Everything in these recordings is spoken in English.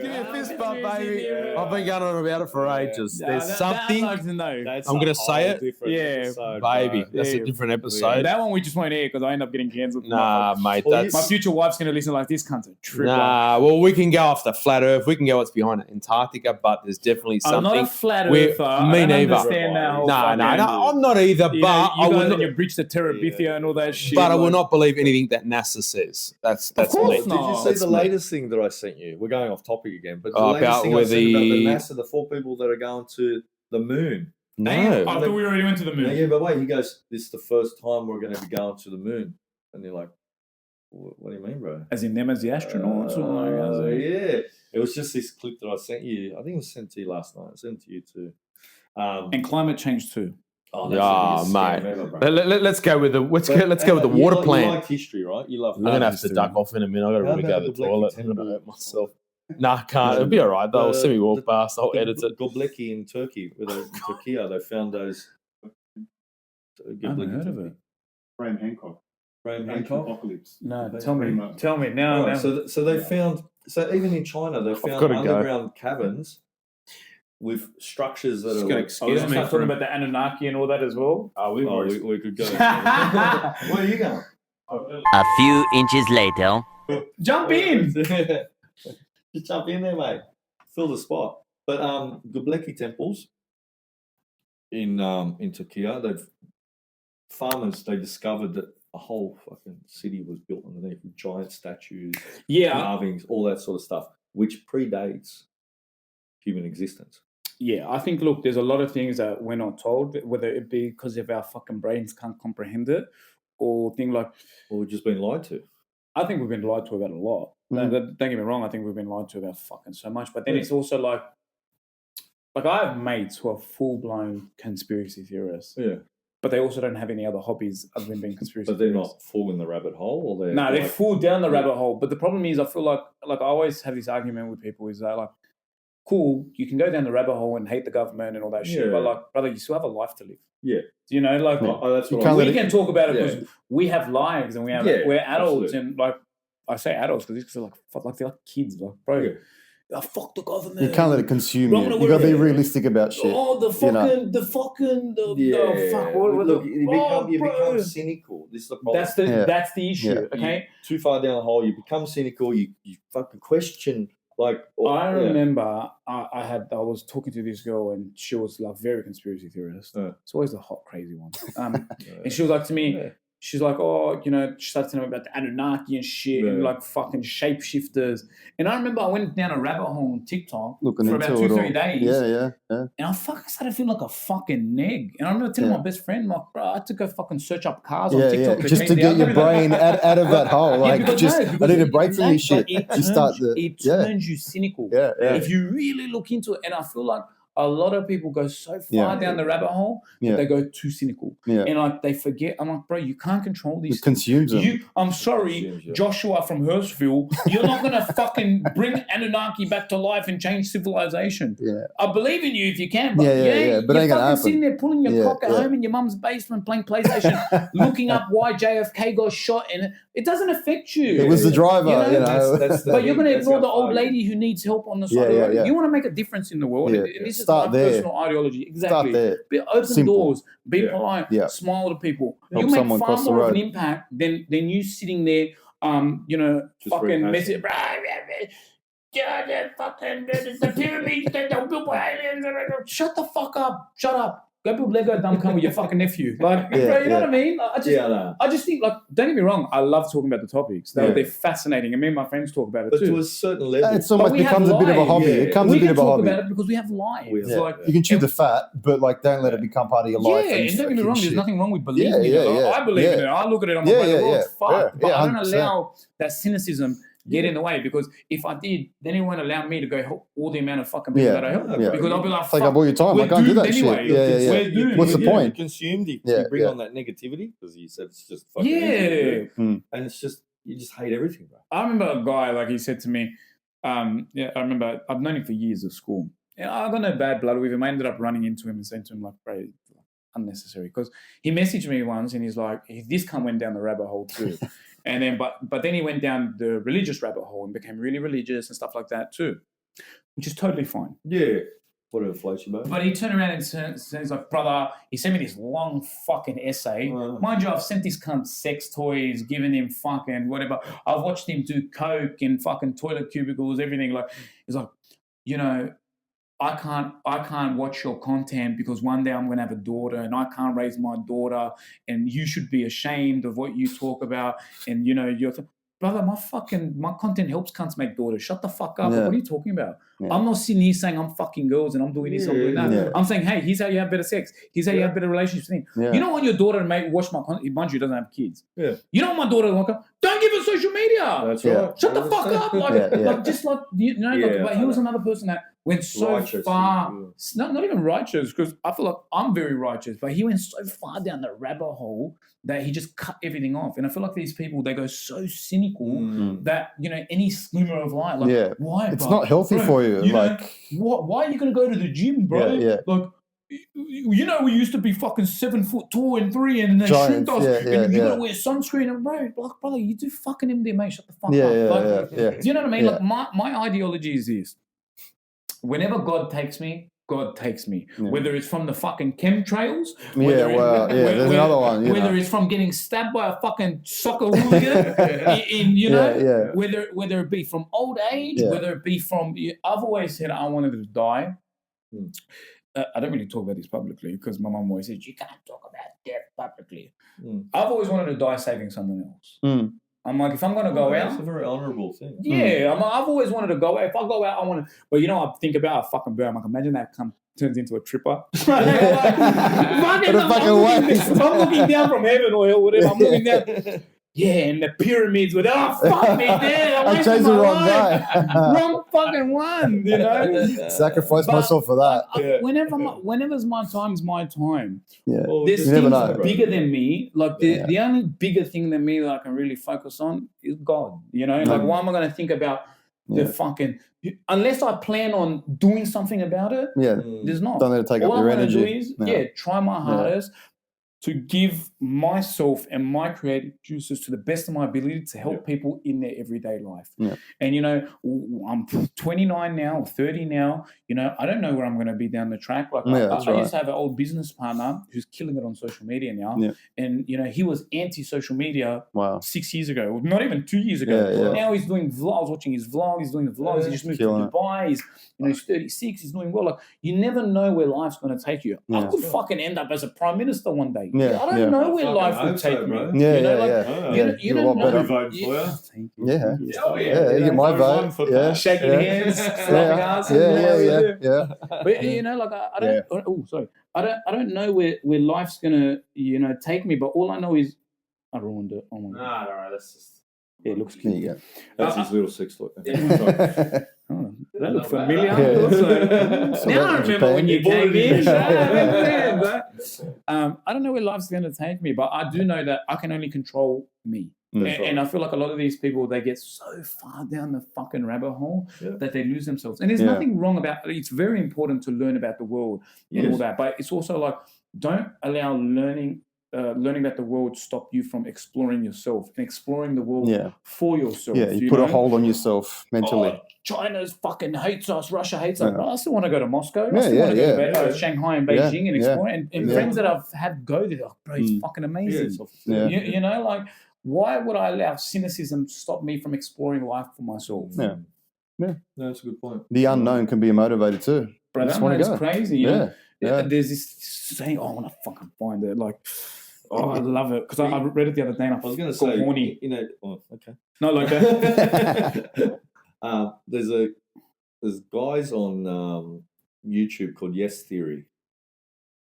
give me a fist bump, baby. I've been going on about it for ages. There's something. I'd like to know. That's I'm gonna a say whole it. different episode, Baby, bro. that's a different episode. That one we just won't air because I end up getting cancelled. Nah, mate, Well, that's My future wife's going to listen like this cunt's a tripper. nah. Well, we can go off the flat Earth. We can go what's behind Antarctica, but there's definitely I'm something. not a flat We're- earther. me I don't neither. understand that whole No, fucking- I'm not either. You But know, I you will guys not. and your bridge to Terabithia and all that shit. But I will like- not believe anything that NASA says. That's course me. Did not. you see That's the me. latest thing that I sent you? We're going off topic again, but the Oh, latest about thing I with sent about the the- NASA, the 4 people that are going to the moon. No. I thought we already went to the moon. Yeah, but wait, he goes, "This is the first time we're going to be going to the moon," and they're like, "What do you mean, bro?" As in them as the astronauts? or like, as a- Yeah, it was just this clip that I sent you. I think it was sent to you last night. I sent it to you too. And climate change too. Oh, Yeah, the biggest mate. scam ever, bro. Let's go with the let's go with the You water like, plant. You like history, right? You love. I'm gonna have to history. duck off in a minute. I gotta How really go about to the the Göbekli toilet. I'm gonna Temple? hurt myself. Nah, I can't. It'll be all right though. I'll see me walk past. I'll edit it. Göbekli in Turkey, Turkey, they found those. I haven't heard of it. Graham Hancock. Graham Hancock Hancock. Apocalypse. No, They- tell me. Tell me now. Right, so they found. So even in China, they found gotta go. underground caverns with structures that Just are gonna like. excuse me. Start talking about the Anunnaki and all that as well. we could go. Where are you going? A few inches later. Jump in. Just jump in there, mate. Fill the spot. But Göbekli temples in Turkey, they discovered that a whole fucking city was built underneath with giant statues, Yeah, carvings, all that sort of stuff, which predates human existence. yeah. I think look, there's a lot of things that we're not told, whether it be because of our fucking brains can't comprehend it, or things like Or we've just been lied to. I think we've been lied to about a lot. Mm. Don't get me wrong. I think we've been lied to about fucking so much. But then Yeah. it's also like I have mates who are full blown conspiracy theorists, Yeah. but they also don't have any other hobbies other than being conspiracy. But they're theorists. not full in the rabbit hole, or they're No, they like, fall down the rabbit hole. But the problem is, I feel like I always have this argument with people is that like, cool, you can go down the rabbit hole and hate the government and all that shit, Yeah. but like, brother, you still have a life to live. Yeah. You know, like Oh, that's You what can't I'm let we it- can talk about it Yeah. because we have lives and we're adults absolutely. and like I say adults because they're like kids, like bro. Yeah. Oh, fuck the government. You can't let it consume Wrong you. with You got to be it. realistic about shit. Oh, the you know. fucking, oh, fuck. What, Look, the, you become cynical. This is the problem. that's the issue. Yeah. Okay. Too far down the hole, you become cynical. You fucking question like. I remember I was talking to this girl and she was like very conspiracy theorist. Yeah. It's always the hot crazy one. And she was like to me, Yeah. she's like, oh, you know, she started telling me about the Anunnaki and shit and Yeah. like fucking shapeshifters. And I remember I went down a rabbit hole on TikTok Looking for into about it 2-3 all. days. Yeah. And I fucking started feeling like a fucking neg. And I remember telling Yeah. my best friend, like, bro, I had to go fucking search up cars on Yeah, TikTok. yeah. Just to get your brain out of that hole. Like, because just, no, I because need a break from this shit. It You start turns you cynical. Yeah. If you really look into it, and I feel like a lot of people go so far Yeah. down the rabbit hole that Yeah. they go too cynical. Yeah. And like they forget, I'm like, bro, you can't control these It consumes them. I'm sorry, Consumes you. Joshua from Hurstville, you're not gonna fucking bring Anunnaki back to life and change civilization. Yeah. I believe in you if you can, but Yeah, but you're ain't gonna fucking happen. sitting there pulling your Yeah, cock at yeah. home in your mum's basement playing PlayStation, looking up why JFK got shot, and it doesn't affect you. It was the driver, You know, you know. that's the But you're going to That's ignore how the old far lady who needs help on the side Yeah, of the yeah, road. yeah. You want to make a difference in the world. Yeah. And this Start is my there. personal ideology. Start Exactly. there. Open Simple. doors. Be Yeah. polite. Yeah. Smile to people. Help You make someone far cross the more of an road. impact than you sitting there, Just fucking rehashing. messing. The pyramids that they were built by aliens. Shut the fuck up. Shut up. Go build Lego dumb cunt with your fucking nephew. Like, Yeah, bro, you know yeah. what I mean? I just think, like, don't get me wrong, I love talking about the topics. They're fascinating. And me and my friends talk about it But too. to a certain level, It's almost we have becomes a bit of a lives. hobby. Yeah. It becomes we a bit can of a talk hobby. about it because we have lives. We have- Like, You can chew the fat, but like don't let it become part of your life. yeah, and don't get me wrong, there's shit. nothing wrong with believing Yeah, in yeah, it. yeah, I believe in it. yeah. I look at it, I'm Yeah, like, yeah, the world's yeah, fucked. But yeah, I don't 100%. allow that cynicism get in the way, because if I did, then it won't allow me to go help all the amount of fucking people Yeah, that I help. yeah. Because I'll be like, It's like I bought your time. we're I can't do that doomed shit. anyway. Yeah, yeah, yeah. We're doomed. What's the You point? consumed, you Yeah, bring yeah. on that negativity because you said it's just fucking Yeah. negative, Mm. and it's just you just hate everything, bro. I remember a guy, like he said to me, I remember I've known him for years at school. And I got no bad blood with him. I ended up running into him and saying to him, like, bro, unnecessary. Because he messaged me once and he's like, this cunt went down the rabbit hole too. And then, but then he went down the religious rabbit hole and became really religious and stuff like that too. which is totally fine. Yeah. Whatever floats your boat. But he turned around and says, like, brother, he sent me this long fucking essay. Mind you, I've sent this cunt sex toys, given him fucking whatever. I've watched him do coke in fucking toilet cubicles, everything. Like, he's like, you know, I can't watch your content because one day I'm going to have a daughter and I can't raise my daughter, and you should be ashamed of what you talk about. And, you know, brother, my content helps cunts make daughters. Shut the fuck up. Yeah. What are you talking about? Yeah. I'm not sitting here saying I'm fucking girls and I'm doing this, I'm doing that. Yeah. I'm saying, hey, here's how you have better sex. Here's how you have better relationships. Yeah. You don't want your daughter to watch my content. Mind you, doesn't have kids. Yeah. You don't want my daughter to look up. Don't give her social media. That's Yeah. right. Shut the fuck up. Like, like just like, you know, like, Yeah, but he was another person that went so Righteous, far. yeah. Not even righteous, because I feel like I'm very righteous, but he went so far down the rabbit hole that he just cut everything off. And I feel like these people, they go so cynical that, you know, any glimmer of light, like, why? It's bro? not healthy Bro, for you. You Like, know, why are you going to go to the gym, bro? Yeah. Like, you know, we used to be fucking 7 foot tall and 3, and they Giants, shrinked us, yeah, and you yeah. got to wear sunscreen. And bro, like, brother, you do fucking MDMA, shut the fuck Yeah, up. yeah. Do you know what I mean? Yeah. Like, my ideology is this. Whenever God takes me, God takes me. Yeah. Whether it's from the fucking chemtrails, Yeah, whether well, there's another one. You whether know. it's from getting stabbed by a fucking soccer hooligan, you know, Yeah. whether it be from old age, whether it be from, I've always said I wanted to die. I don't really talk about this publicly because my mum always says, you can't talk about death publicly. I've always wanted to die saving someone else. I'm like, if I'm going to go out. It's a very honourable thing. Yeah, I've always wanted to go out. If I go out, I want to. But you know, I think about a fucking bird. I'm like, imagine that turns into a tripper. I'm looking down from heaven or hell, whatever. I'm looking down. Yeah, and the pyramids with, oh, fuck me, there. I chose the wrong guy. Wrong fucking one, you know? Sacrifice myself for that. Whenever's my time is my time. Yeah. Well, There's You never things know. bigger than me. Like, the only bigger thing than me that I can really focus on is God, you know? Like, why am I going to think about the fucking... Unless I plan on doing something about it, there's not. Don't let it take All up your I want to energy. do is, try my hardest to give myself and my creative juices to the best of my ability to help people in their everyday life. Yeah. And, you know, I'm 29 now, or 30 now. You know, I don't know where I'm going to be down the track. Like, I used to have an old business partner who's killing it on social media now. Yeah. And, you know, he was anti-social media 6 years ago, not even 2 years ago. Yeah. Now he's doing vlogs. I was watching his vlog. He's doing the vlogs. He just moved to Dubai. He's 36. He's doing well. Like, you never know where life's going to take you. I could fucking end up as a prime minister one day. Yeah. I don't know where life will take me. Yeah, you know, like, you don't know. I'll be voting for you. Yeah. Yeah, you get my vote. Yeah. Shaking hands, slapping asses. Yeah. But you know, like I don't. Oh, sorry. I don't know where life's gonna take me. But all I know is I ruined it. Oh my God. No, that's just. Yeah, it looks There cute. you go. That's his little sex toy. Oh, that looks familiar. Yeah. Now I remember when you Japan. came in. Yeah. I don't know where life's going to take me, but I do know that I can only control me. And I feel like a lot of these people, they get so far down the fucking rabbit hole that they lose themselves. And there's nothing wrong about it. It's very important to learn about the world and all that. But it's also like, don't allow learning about the world stop you from exploring yourself and exploring the world for yourself. Yeah, you put a hold on yourself mentally. Oh, China's fucking hates us. Russia hates us. But I still want to go to Moscow. I Yeah, still want to go to yeah. Shanghai and Beijing and explore. And friends that I've had go there, like, bro, it's fucking amazing. Yeah. You know, like, why would I allow cynicism stop me from exploring life for myself? Yeah. No, that's a good point. The unknown can be a motivator too. Bro, Just that wanna man's go. crazy. You know? Yeah. There's this saying, I want to fucking find it. Like, I love it. Because I read it the other day and I was going to got say, horny. you know, okay. Not like that. There's guys on YouTube called Yes Theory.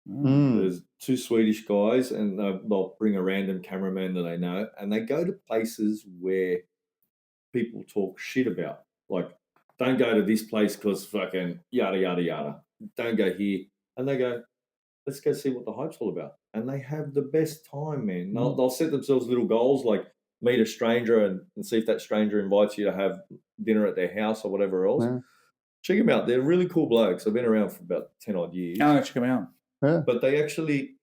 There's two Swedish guys, and they'll bring a random cameraman that they know, and they go to places where people talk shit about. Like, don't go to this place because fucking yada, yada, yada. Don't go here. And they go, let's go see what the hype's all about. And they have the best time, man. They'll set themselves little goals, like meet a stranger and see if that stranger invites you to have dinner at their house or whatever else. Yeah. Check them out. They're really cool blokes. They've been around for about 10 odd years. Oh, check them out. Yeah. But they actually,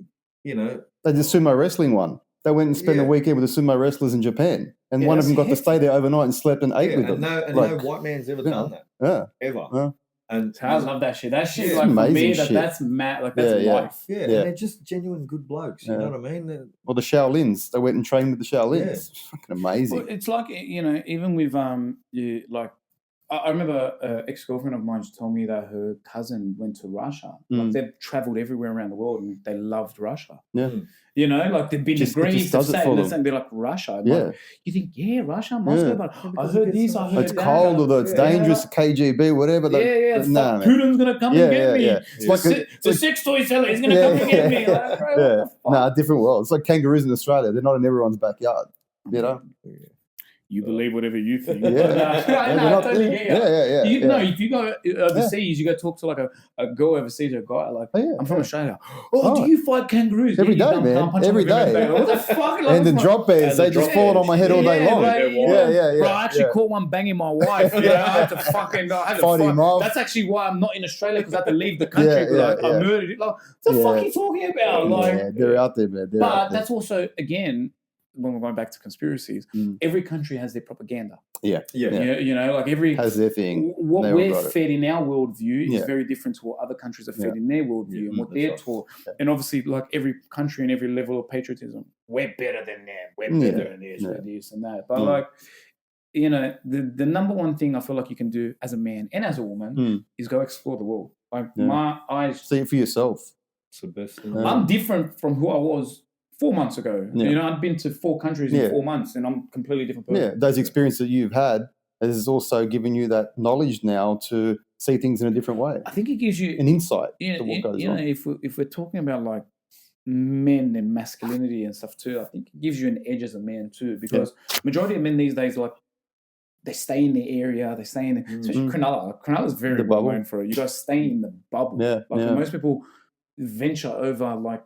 you know. They did sumo wrestling one. They went and spent a weekend with the sumo wrestlers in Japan. and Yeah, one of them that's got to stay there overnight and slept and ate with and them. no white man's ever done that ever. Yeah. And I love that shit. That shit, Yeah. like, for me, Amazing shit. that's mad. Like, that's life. yeah, Yeah. and they're just genuine good blokes. You know what I mean? Well, the Shaolins, they went and trained with the Shaolins. It's fucking amazing. Well, it's like, you know, even with you, like, I remember an ex-girlfriend of mine told me that her cousin went to Russia. Like, they've traveled everywhere around the world and they loved Russia. Yeah. You know, like, they've been to It Greece, just does it for them. and they're like, Russia. Yeah. Like, you think, Russia, Moscow, but I heard this, I heard It's that. cold, although it's dangerous, KGB, whatever. It's nah, like Putin's going to come and get me. Yeah. It's like the sex toy seller is going to come and get me. Like, bro, what the fuck? Nah, different world. It's like kangaroos in Australia. They're not in everyone's backyard. You know? You believe whatever you think. Yeah. I totally get you. Yeah. No, if you go overseas, you go talk to like a girl overseas or a guy, like, I'm from Australia. Oh, do you fight kangaroos? Every day, man. Every day. What the fuck? And the drop bears, they just fall on my head all day long. Yeah. Bro, I actually caught one banging my wife. I had to fucking fight him off. That's actually why I'm not in Australia, because I had to leave the country because I murdered it. Like, what the fuck are you talking about? Like, they're out there, man. But that's also, again, when we're going back to conspiracies, every country has their propaganda. Yeah. You know, like every has their thing. What we're fed in our worldview is very different to what other countries are fed in their worldview and what they're taught. And obviously, like every country and every level of patriotism, we're better than them. We're better than this, we're this and that. But like, you know, the number one thing I feel like you can do as a man and as a woman is go explore the world. Like my eyes, see it for yourself. It's the best thing. I'm different from who I was 4 months ago. You know, I've been to 4 countries in 4 months, and I'm a completely different person. Yeah, those experiences that you've had has also given you that knowledge now to see things in a different way. I think it gives you an insight to what goes on. If we're talking about like men and masculinity and stuff too, I think it gives you an edge as a man too, because majority of men these days, like, they stay in the area, they stay in especially Cronulla. Cronulla is very well known for it. You guys stay in the bubble. Most people venture over, like,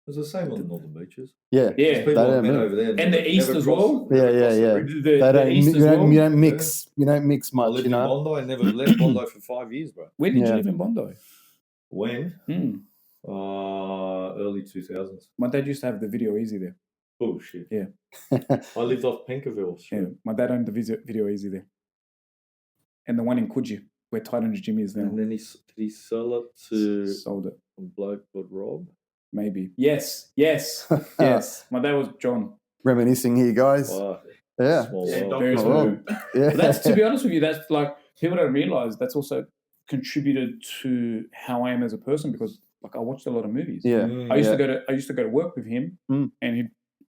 it's the same on the northern beaches. Yeah. People have been over there. And the east as well. You don't mix. You don't mix much. I lived in Bondi. I never left Bondi for 5 years, bro. Where did you live in Bondi? When? Early 2000s. My dad used to have the Video Easy there. Oh shit. Yeah. I lived off Pinkerville. Yeah. My dad owned the Video Easy there. And the one in Coogee, where Titan's Gym is now. And then did he sell it to sold it. A bloke called Rob? Maybe. Yes. My dad was John. Reminiscing here, guys. Wow. Yeah. Very small. Yeah. That's, to be honest with you, that's like, people don't realize that's also contributed to how I am as a person, because like I watched a lot of movies. Yeah. I used to go to work with him, and he'd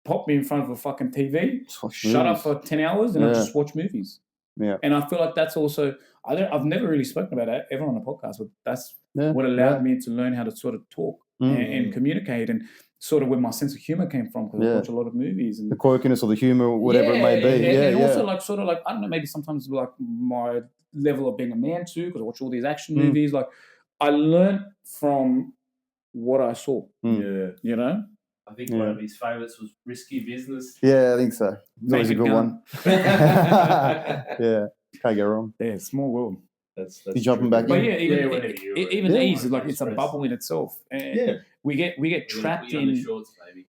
pop me in front of a fucking TV, shut up for 10 hours, and I'd just watch movies. Yeah. And I feel like that's also, I've never really spoken about that ever on a podcast, but that's what allowed me to learn how to sort of talk and communicate, and sort of where my sense of humor came from, because I watch a lot of movies, and the quirkiness or the humor, whatever it may be. And also like sort of like, I don't know, maybe sometimes like my level of being a man too, because I watch all these action movies. Like I learned from what I saw. Yeah. You know? I think one of his favourites was Risky Business. Yeah, I think so. It's always a good one. Yeah, can't go wrong. Yeah, small world. That's you jumping back but in? Even these, like, it's a bubble in itself. And we get trapped in. Shorts, baby.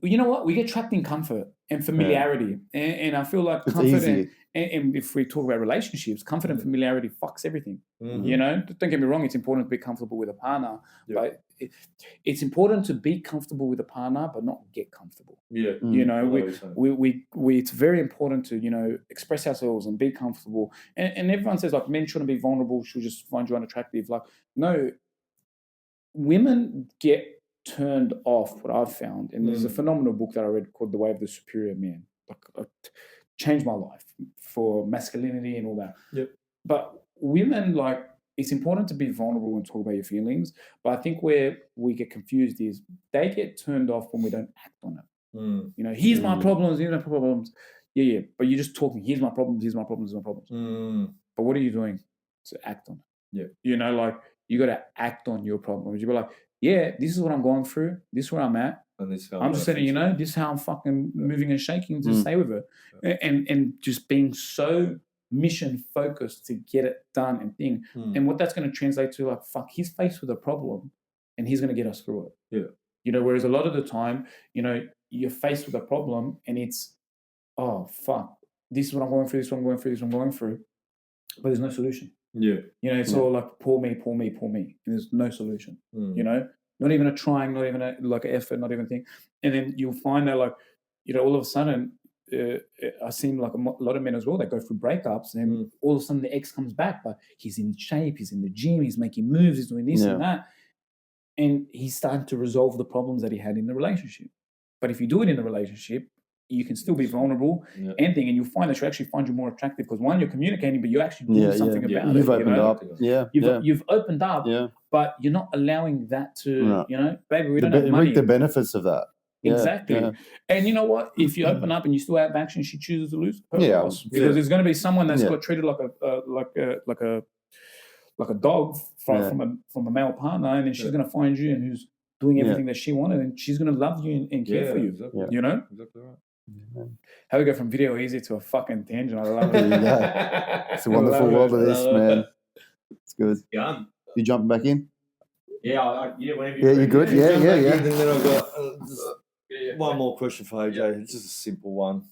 You know what? We get trapped in comfort and familiarity, and I feel like it's comfort easy. And if we talk about relationships, comfort and familiarity fucks everything. You know, don't get me wrong. It's important to be comfortable with a partner, but it's important to be comfortable with a partner, but not get comfortable. Yeah, you know, we it's very important to, you know, express ourselves and be comfortable. And everyone says like men shouldn't be vulnerable, should just find you unattractive. Like, no, women get turned off. What I've found, and there's a phenomenal book that I read called The Way of the Superior Man. Like, changed my life for masculinity and all that. Yep. But women, like, it's important to be vulnerable and talk about your feelings. But I think where we get confused is they get turned off when we don't act on it. You know, here's my problems, here's my problems. Yeah. But you're just talking, here's my problems, here's my problems, here's my problems. But what are you doing to act on it? Yeah. You know, like, you got to act on your problems. You be like, yeah, this is what I'm going through. This is where I'm at. And this I'm just saying, you know, this is how I'm fucking moving and shaking to stay with it. And just being so mission focused to get it done and thing. And what that's going to translate to, like, fuck, he's faced with a problem and he's going to get us through it. Yeah. You know, whereas a lot of the time, you know, you're faced with a problem and it's, oh, fuck, this is what I'm going through, this is what I'm going through, this is what I'm going through. But there's no solution. Yeah. You know, it's all like, poor me. And there's no solution, you know? Not even a trying, not even like an effort, not even a thing. And then you'll find that, like, you know, all of a sudden, I've seen like a lot of men as well that go through breakups, and all of a sudden the ex comes back, but he's in shape, he's in the gym, he's making moves, he's doing this and that. And he's starting to resolve the problems that he had in the relationship. But if you do it in a relationship, you can still be vulnerable and you'll find that you actually find you more attractive because one, you're communicating, but you're actually doing something about it. You've opened up. You've opened up, but you're not allowing that to, you know, baby, we don't have money. Reap the benefits of that. Exactly. Yeah. And you know what? If you open up and you still have action, she chooses to lose. Because there's going to be someone that's got treated like a dog from a male partner, and then she's going to find you and who's doing everything that she wanted, and she's going to love you and care for you. Exactly. You know? Exactly right. How we go from video easy to a fucking tangent. I love it. It's a wonderful world of this, man. It's good. Gun. You jumping back in? Yeah, whenever you're good. Yeah. And then I've got one more question for AJ. It's just a simple one.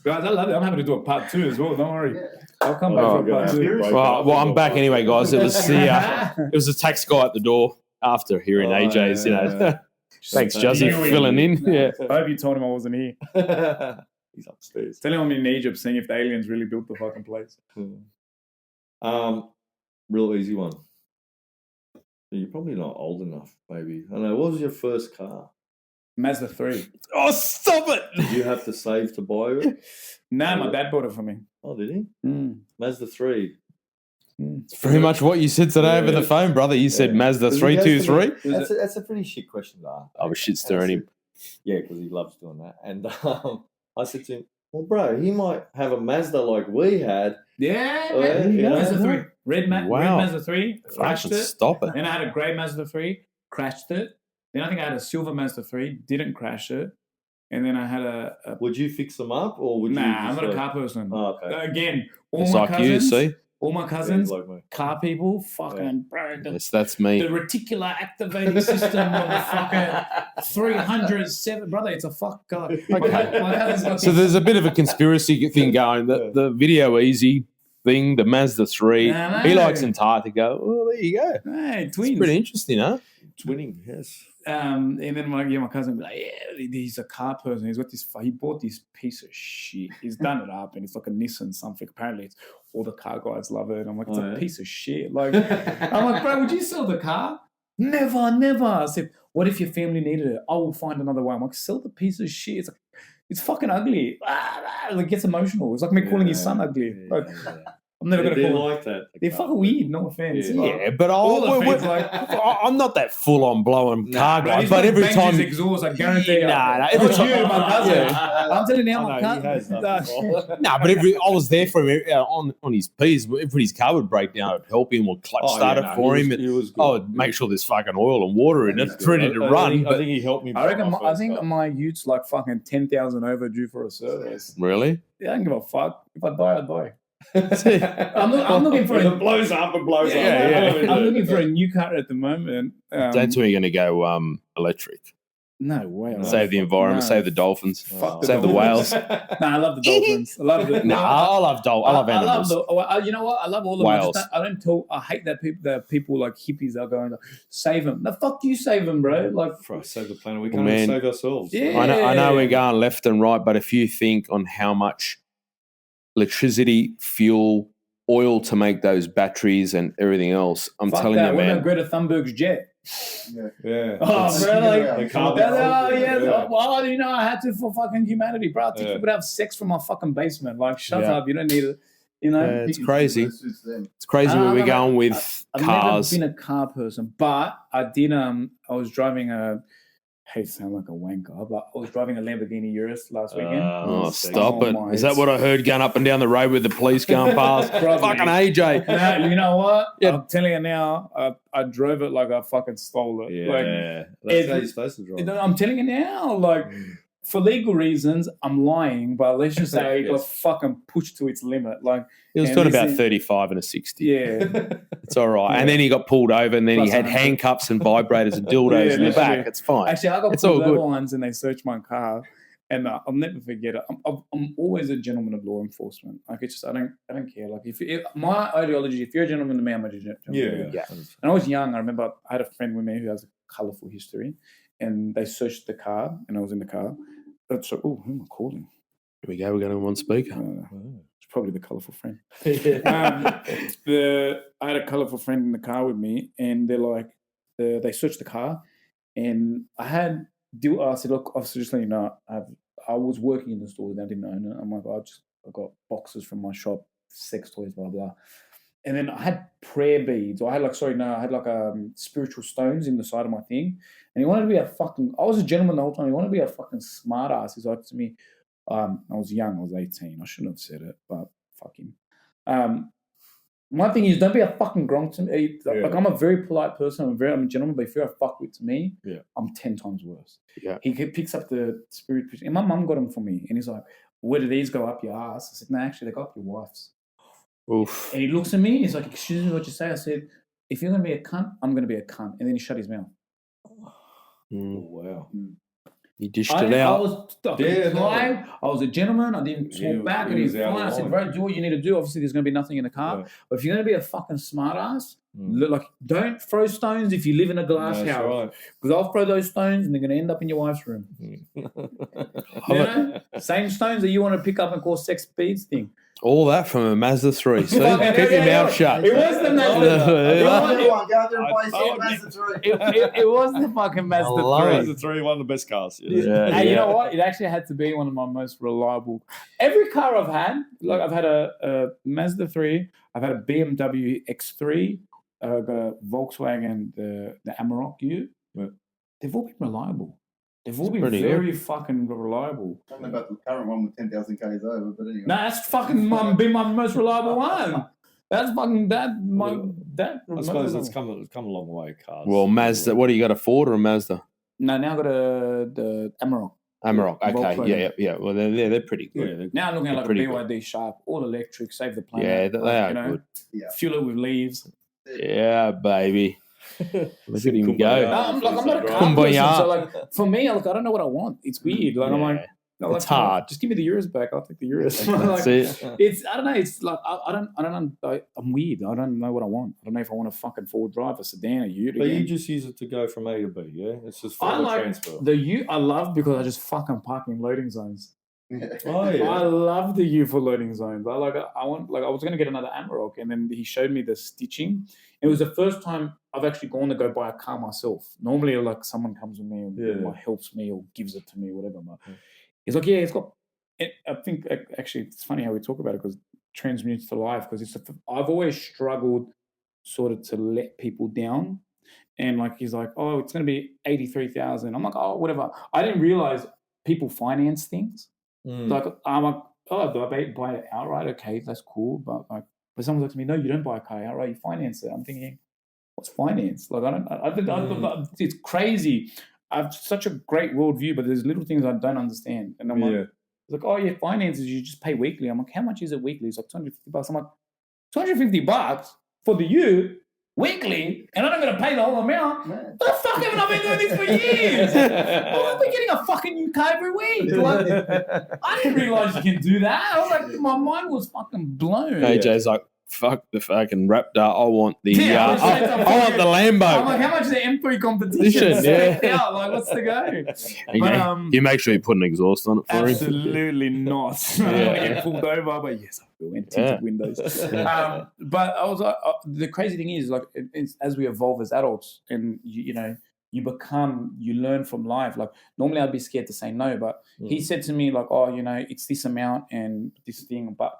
Guys, I love it. I'm happy to do a part 2 as well. Don't worry. I'll come back for part 2. Well, I'm back anyway, guys. It was the tax guy at the door after hearing AJ's, you know. Thanks, Juzzy, for filling in. Yeah. I hope you told him I wasn't here. He's upstairs. Tell him I'm in Egypt seeing if the aliens really built the fucking place. Real easy one. You're probably not old enough, maybe. I don't know. What was your first car? Mazda 3. Oh, stop it! Did you have to save to buy it? Nah, my dad bought it for me. Oh, did he? Mazda 3. It's very much what you said today over the phone, brother. You said Mazda 323. That's a pretty shit question to ask. I was shit stirring him. Yeah, because he loves doing that. And I said to him, well, bro, he might have a Mazda like we had. Mazda 3. Red Mazda 3, crashed it. Stop it. Then I had a grey Mazda 3, crashed it. Then I think I had a silver Mazda 3, didn't crash it. And then I had a would you fix them up or would you? Nah, I'm not a car person. Oh, okay. Again, all my cousins, car people, fucking bro. Yes, that's me. The reticular activating system of the fucking 307, brother. It's a fuck god. Okay. So there's a bit of a conspiracy thing going. The video easy thing, the Mazda 3. He likes Antarctica. Oh, there you go. Hey, twins. It's pretty interesting, huh? Twinning, yes. And then my cousin would be like, yeah, he's a car person. He's got this. He bought this piece of shit. He's done it up, and it's like a Nissan something. Apparently, it's all the car guys love it. I'm like, it's a piece of shit. Like, I'm like, bro, would you sell the car? Never. I said, what if your family needed it? I will find another way. I'm like, sell the piece of shit. It's like, it's fucking ugly. Like, it gets emotional. It's like me calling his son ugly. Like, I'm never going to call like that. They're fucking weird, no offense. Yeah, but I'm not that full on blowing car guy. But every time exhaust, I guarantee you. Every time my cousin. I'm telling you now, my cousin. But I was there for him on his P's. If his car would break down, I'd help him or clutch start it for him. I would make sure there's fucking oil and water in it, ready to run. I think he helped me. I think my utes like fucking 10,000 overdue for a service. Really? Yeah, I don't give a fuck. If I die, I die. I'm looking for it blows up. I'm looking for a new car at the moment. Don't tell me you're going to go electric. No way. Save the environment, save the dolphins, save the whales. I love the dolphins. I love it. I love animals. You know what? I love all the whales. I hate that people like hippies are going, save them. No, fuck you, save them, bro. Like, save the planet. We can't even save ourselves. Yeah. I know we're going left and right, but if you think on how much electricity, fuel, oil to make those batteries and everything else, I'm telling you, man. What about Greta Thunberg's jet? Yeah. Oh, bro, well, you know, I had to for fucking humanity, bro. I think you would have sex from my fucking basement. Like, shut up. You don't need it. You know, it's crazy. It's crazy where we're going with cars. I've never been a car person, but I did. I was driving a. I hate to sound like a wanker, but I was driving a Lamborghini Urus last weekend. Stop it. Is that what I heard going up and down the road with the police going past? Fucking AJ. No, you know what? Yeah. I'm telling you now, I drove it like I fucking stole it. Yeah. That's how you're supposed to drive. I'm telling you now, like, for legal reasons, I'm lying, but let's just say it got fucking pushed to its limit. Like, he was doing about 35 and a 60. Yeah. It's all right. And then he got pulled over and then he had handcuffs and vibrators and dildos in the back. It's fine. Actually, I got pulled over once and they searched my car. And I'll never forget it. I'm always a gentleman of law enforcement. Like it's just I don't care. Like if my ideology, if you're a gentleman to me, I'm a gentleman. Yeah. And I was young. I remember I had a friend with me who has a colourful history, and they searched the car, and I was in the car. So, who am I calling? Here we go. We're going on speaker. It's probably the colourful friend. I had a colourful friend in the car with me, and they're like, they searched the car, and I said, look, officer, just let you know, I was working in the store, and I didn't own it. I'm like, I got boxes from my shop, sex toys, blah blah. And then I had prayer beads. I had spiritual stones in the side of my thing. And he wanted to be I was a gentleman the whole time. He wanted to be a fucking smart ass. He's like to me, I was young. I was 18. I shouldn't have said it, but fuck him. My thing is, don't be a fucking gronk to me. Like, I'm a very polite person. I'm a gentleman, but if you're a fuckwit to me, I'm 10 times worse. Yeah. He picks up the spirit. And my mum got them for me. And he's like, where do these go up your ass? I said, no, actually, they go up your wife's. Oof. And he looks at me. He's like, excuse me, what you say? I said, if you're going to be a cunt, I'm going to be a cunt. And then he shut his mouth. Oh, wow. He dished it out. I was a gentleman. I didn't talk back. And he's fine. I said, bro, do what you need to do. Obviously, there's going to be nothing in the car. Yeah. But if you're going to be a fucking smart ass, like, don't throw stones if you live in a glass house. Because I'll throw those stones and they're going to end up in your wife's room. Same stones that you want to pick up and call sex beads thing. All that from a Mazda 3. See? Keep your mouth shut. It was the Mazda. It was the fucking Mazda 3. Mazda 3, one of the best cars. And you know what? It actually had to be one of my most reliable. Every car I've had, like I've had a Mazda 3, I've had a BMW X3, I've got a Volkswagen, the Amarok U. They've all been reliable. They've all been very fucking reliable. I don't know about the current one with 10,000 Ks over, but anyway. No, that's fucking been my most reliable one. That's fucking that. I suppose it's come a long way, cars. Well, Mazda. What do you got, a Ford or a Mazda? No, now I got the Amarok. Amarok, okay, yeah. Well, they're pretty good. Yeah, now I'm looking at like a BYD Sharp, all electric, save the planet. Yeah, they are good. Yeah. Fuel it with leaves. Yeah, baby. Look at him go. I'm not a car person, so like for me, I don't know what I want. It's weird. Like I'm like, no, it's hard. Just give me the Euros back. I'll take the Euros. That's it. It's I don't know. It's like I'm weird. I don't know what I want. I don't know if I want a fucking four-wheel drive, a sedan, a Ute. But you just use it to go from A to B, yeah? It's just for transfer. The Ute I love because I just fucking park in loading zones. Oh yeah. I love the U for loading zones. I was gonna get another Amarok, and then he showed me the stitching. It was the first time I've actually gone to go buy a car myself. Normally, like someone comes with me or helps me or gives it to me, whatever. But he's like, it's got. I think actually it's funny how we talk about it because it transmutes to life. Because I've always struggled sort of to let people down, and like he's like, oh, it's going to be 83,000. I'm like, oh, whatever. I didn't realize people finance things. Like I'm like, oh, do I buy it outright? Okay, that's cool. But someone looks at me, no, you don't buy a car outright. You finance it. I'm thinking, what's finance? Like it's crazy. I have such a great worldview, but there's little things I don't understand. And I'm like, oh yeah, finances, you just pay weekly. I'm like, how much is it weekly? It's like $250. I'm like, $250 for the U weekly, and I'm not going to pay the whole amount. The fuck haven't I been doing this for years? I've been getting a fucking new car every week. Like, I didn't realize you can do that. I was like, my mind was fucking blown. AJ's like, fuck the fucking Raptor. I want the I want the Lambo. I'm like, how much is the M3 competition? Yeah. Like, what's the go? You make sure you put an exhaust on it for him. Absolutely not. I want to get pulled over, but yes, I will. And tinted windows. But I was like, the crazy thing is, like, as we evolve as adults, and you learn from life. Like, normally I'd be scared to say no, but he said to me, like, oh, it's this amount and this thing, but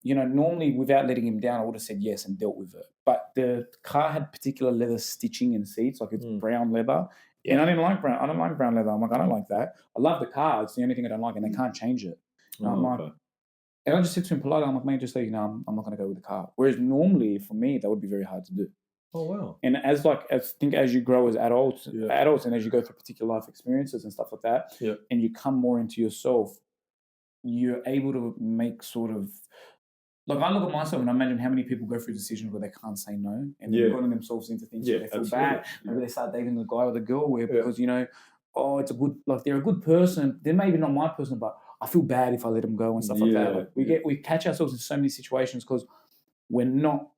normally without letting him down, I would have said yes and dealt with it. But the car had particular leather stitching in seats, like it's brown leather. Yeah. And I didn't like brown. I don't like brown leather. I'm like, I don't like that. I love the car. It's the only thing I don't like, and they can't change it. And and I just said to him politely, I'm like, man, just let you know, I'm not going to go with the car. Whereas normally for me, that would be very hard to do. Oh wow! And as you grow as adults, and as you go through particular life experiences and stuff like that, and you come more into yourself, you're able to make sort of. Like, I look at myself and I imagine how many people go through decisions where they can't say no and they've gotten themselves into things where they feel bad. Maybe they start dating the guy or the girl because, oh, it's a good, like they're a good person. They're maybe not my person, but I feel bad if I let them go and stuff like that. Like we catch ourselves in so many situations because we're not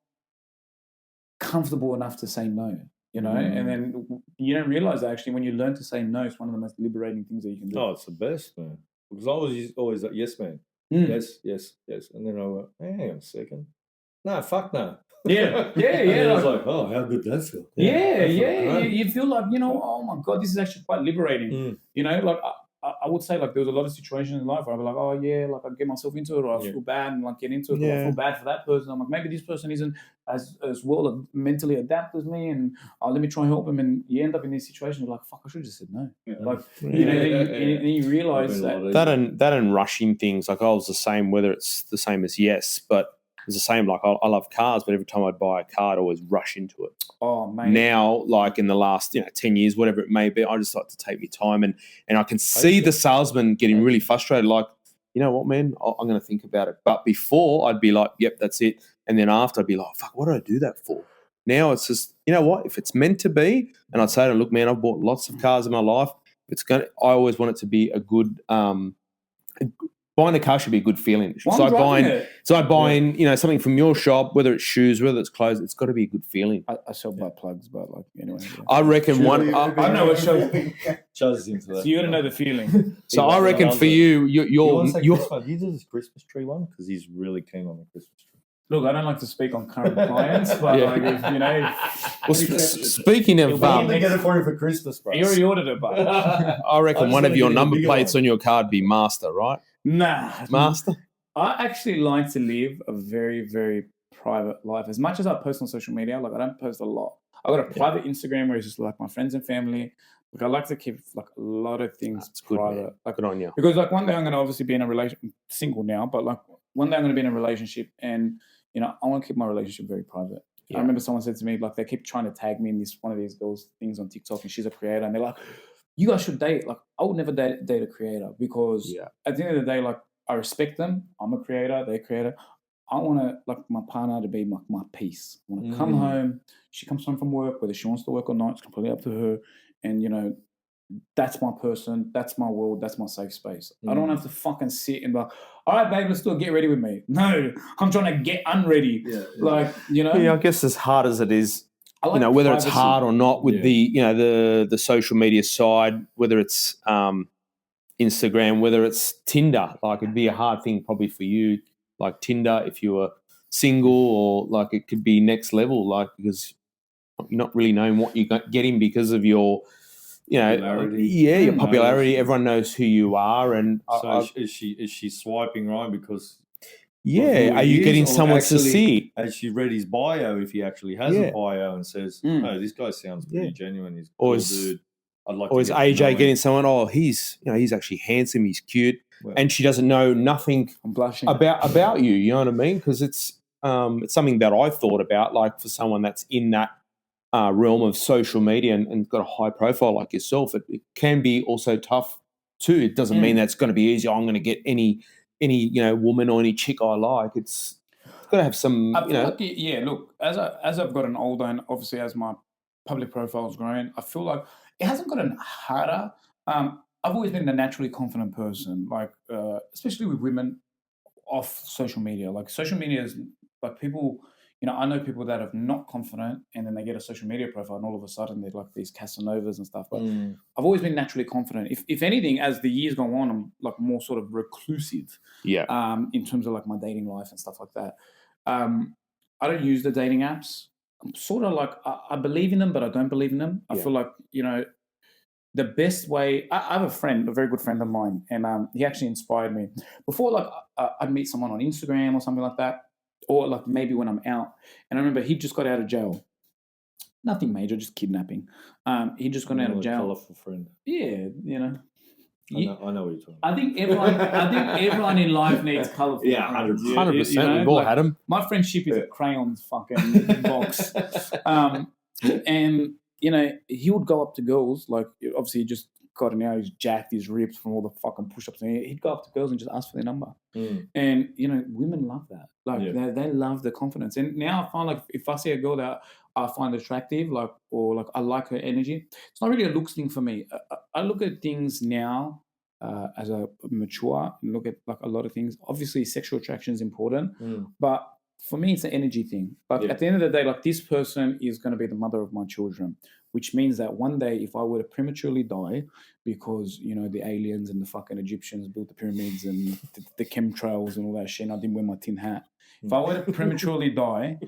comfortable enough to say no, you know, and then you don't realize that actually when you learn to say no, it's one of the most liberating things that you can do. Oh, it's the best, man. Because I was always like, yes, man. Yes. And then I went, hang on a second. No, fuck no. Yeah. And I was like, oh, how good that feel. You feel like, you know, oh my God, this is actually quite liberating. You know, like I would say like there was a lot of situations in life where I'd be like, oh yeah, like I get myself into it or I feel bad and like get into it. Or I feel bad for that person. I'm like, maybe this person isn't as well mentally adapted as me and let me try and help him. And you end up in these situations you're like, fuck, I should have just said no. Like, you know, and you realize that and rushing things. Like I was the same, whether it's the same as yes, but it's the same. Like I love cars, but every time I'd buy a car, I'd always rush into it. Oh, mate. Now, like in the last 10 years, whatever it may be, I just like to take my time, and I can see the salesman getting really frustrated. Like, you know what, man, I'm going to think about it. But before, I'd be like, yep, that's it. And then after, I'd be like, fuck, what did I do that for? Now it's just, you know what, if it's meant to be, and I'd say to them, look, man, I've bought lots of cars in my life. I always want it to be a good. Buying a car should be a good feeling. Well, so buying, something from your shop, whether it's shoes, whether it's clothes, it's got to be a good feeling. I sell butt plugs, but like anyway. Yeah. I reckon I know what shows into that. So you got to know the feeling. So I reckon for you, you do this Christmas tree one because he's really keen on the Christmas tree. Look, I don't like to speak on current clients, but like if, you know. Well, speaking of, they get it for you for Christmas, bro. You already ordered it, but I reckon one of your number plates on your card be Master, right? Nah, Master. I actually like to live a very, very private life. As much as I post on social media, like I don't post a lot. I got a private Instagram where it's just like my friends and family. Like I like to keep like a lot of things private. Man. Like good on you. Because like one day I'm going to obviously be in a relationship, single now, but like one day I'm going to be in a relationship and I want to keep my relationship very private. Yeah. I remember someone said to me, like, they keep trying to tag me in one of these girls' things on TikTok, and she's a creator, and they're like, you guys should date. Like, I would never date a creator because at the end of the day, like, I respect them. I'm a creator, they're a creator. I want to, like, my partner to be my peace. I want to come home. She comes home from work, whether she wants to work or not, it's completely up to her. And, that's my person, that's my world, that's my safe space. I don't have to fucking sit and be like, all right, babe, let's do it, get ready with me. No, I'm trying to get unready. Like, Yeah, I guess as hard as it is, whether privacy. It's hard or not with the social media side, whether it's Instagram, whether it's Tinder, like it'd be a hard thing probably for you, like Tinder, if you were single, or like it could be next level, like because you're not really knowing what you're getting because of your popularity. Your popularity. Everyone knows who you are, and so is she swiping right because? Yeah, are you getting someone to see? Has she read his bio? If he actually has a bio and says, "No, this guy sounds pretty genuine. He's a cool dude." I'd like. Or is AJ getting someone? Oh, he's actually handsome. He's cute, and she doesn't know nothing about you. You know what I mean? Because it's something that I thought about, like for someone that's in that realm of social media and got a high profile like yourself, it can be also tough too. It doesn't mean that it's going to be easy. I'm going to get any woman or any chick I like. It's got to have some. Look, as I've gotten older and obviously as my public profile's grown, I feel like it hasn't gotten harder. I've always been a naturally confident person, like especially with women off social media. Like social media is like people. I know people that are not confident and then they get a social media profile and all of a sudden they're like these Casanovas and stuff. But I've always been naturally confident. If anything, as the years go on, I'm like more sort of reclusive. In terms of like my dating life and stuff like that. I don't use the dating apps. I'm sort of like, I believe in them, but I don't believe in them. I feel like, the best way, I have a friend, a very good friend of mine, and he actually inspired me. Before, like, I'd meet someone on Instagram or something like that, or like maybe when I'm out. And I remember he just got out of jail. Nothing major, just kidnapping. He just got out of jail. Colourful friend. Yeah, I know what you're talking about. I think everyone in life needs colourful. Yeah, 100%. We've all had them. My friendship is a crayons fucking box. And he would go up to girls, like obviously just God, and now he's jacked, he's ripped from all the fucking push-ups. And he'd go up to girls and just ask for their number. And, you know, women love that. Like, they love the confidence. And now I find, like, if I see a girl that I find attractive, like, or, like, I like her energy, it's not really a looks thing for me. I look at things now as a mature and look at, like, a lot of things. Obviously, sexual attraction is important, but for me, it's an energy thing. Like, at the end of the day, like, this person is going to be the mother of my children, which means that one day, if I were to prematurely die because, you know, the aliens and the fucking Egyptians built the pyramids and the chemtrails and all that shit, and I didn't wear my tin hat. If I were to prematurely die,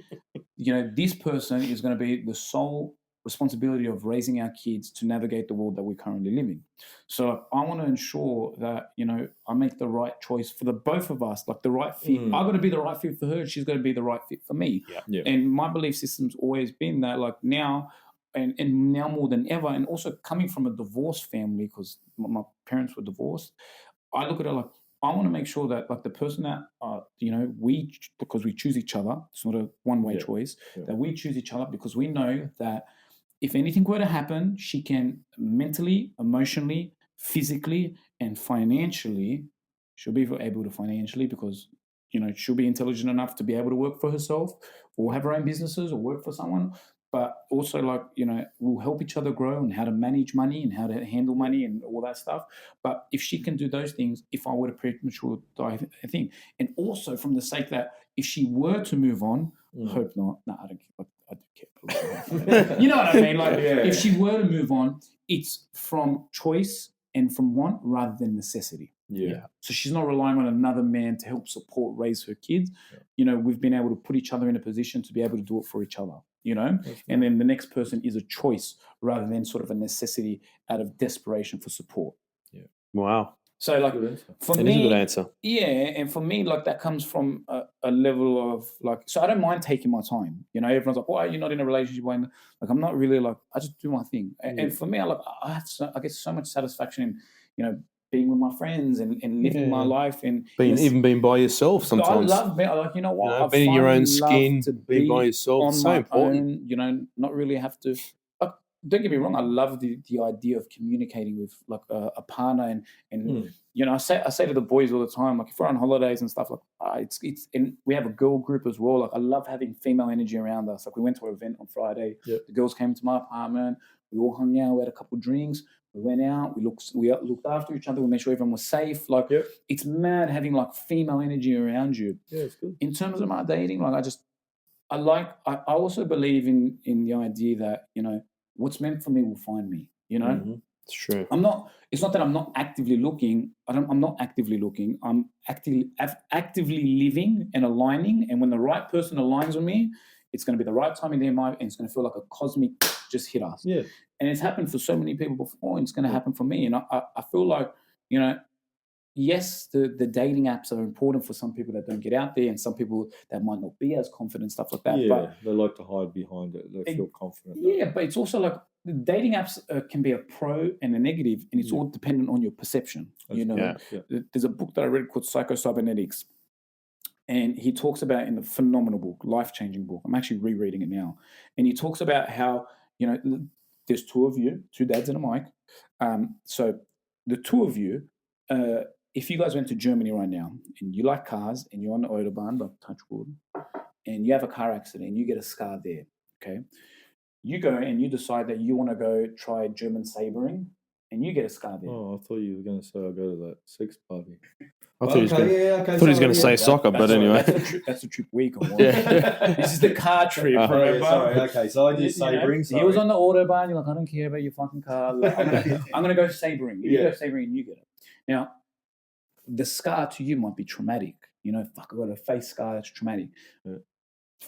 you know, this person is going to be the sole responsibility of raising our kids to navigate the world that we currently live in. So I want to ensure that, you know, I make the right choice for the both of us, like the right fit. I've got to be the right fit for her. She's got to be the right fit for me. And my belief system's always been that, like, now and now more than ever, and also coming from a divorced family, because my parents were divorced, I look at it like, I want to make sure that, like, the person that, you know, because we choose each other, it's not a one-way choice, that we choose each other because we know that if anything were to happen, she can mentally, emotionally, physically, and financially, she'll be able to financially because, you know, she'll be intelligent enough to be able to work for herself or have her own businesses or work for someone. But also, like, you know, we'll help each other grow and how to manage money and how to handle money and all that stuff. But if she can do those things, if I were to premature die, I think, and also from the sake that if she were to move on, hope not. No, I don't care. I don't care. You know what I mean? Like, if she were to move on, it's from choice and from want rather than necessity. So she's not relying on another man to help support, raise her kids. You know, we've been able to put each other in a position to be able to do it for each other, you know? And then the next person is a choice rather than sort of a necessity out of desperation for support. Wow. So, like, for That me, is a good answer. Yeah, and for me, like, that comes from a level of, like, so I don't mind taking my time. You know, everyone's like, why are you not in a relationship? Like, I'm not really, like, I just do my thing. And for me, I get so much satisfaction in, you know, being with my friends and living my life and even being by yourself sometimes. I love being, like, you know what, you know, being in your own skin, to being by yourself, on so my important. own, you know, not really have to. Don't get me wrong, I love the idea of communicating with, like, a partner and you know, I say to the boys all the time, like, if we're on holidays and stuff, like, it's and we have a girl group as well. Like, I love having female energy around us. Like, we went to an event on Friday. The girls came to my apartment. We all hung out. We had a couple of drinks. We went out. We looked after each other. We made sure everyone was safe. Like, it's mad having, like, female energy around you. Yeah, it's good. In terms of my dating, like, I also believe in the idea that, you know, what's meant for me will find me, you know? It's true. It's not that I'm not actively looking. I'm not actively looking. I'm actively living and aligning. And when the right person aligns with me, it's going to be the right time in their mind, and it's going to feel like a cosmic just hit us. Yeah. And it's happened for so many people before, and it's going to happen for me. And I feel like, you know, yes, the dating apps are important for some people that don't get out there and some people that might not be as confident, stuff like that. Yeah, but they like to hide behind it. They feel confident. Yeah, but it's also like the dating apps can be a pro and a negative, and it's all dependent on your perception. You know, there's a book that I read called Psycho-Cybernetics, and he talks about, in the phenomenal book, life-changing book. I'm actually rereading it now, and he talks about how, you know, there's two of you, two dads and a mic. So the two of you, if you guys went to Germany right now and you like cars and you're on the Autobahn, like, touch wood, and you have a car accident and you get a scar there, okay? You go and you decide that you want to go try German sabering and you get a scar there. Oh, I thought you were going to say I'll go to that sex party. I thought he was going to say soccer, but anyway. That's the trip we go on. This is the car trip, remember? Sorry, okay, so I did sabering. He was on the Autobahn, you're like, I don't care about your fucking car. I'm going to go sabering. You go sabering and you get it. Now, the scar to you might be traumatic. You know, fuck, I got a face scar, that's traumatic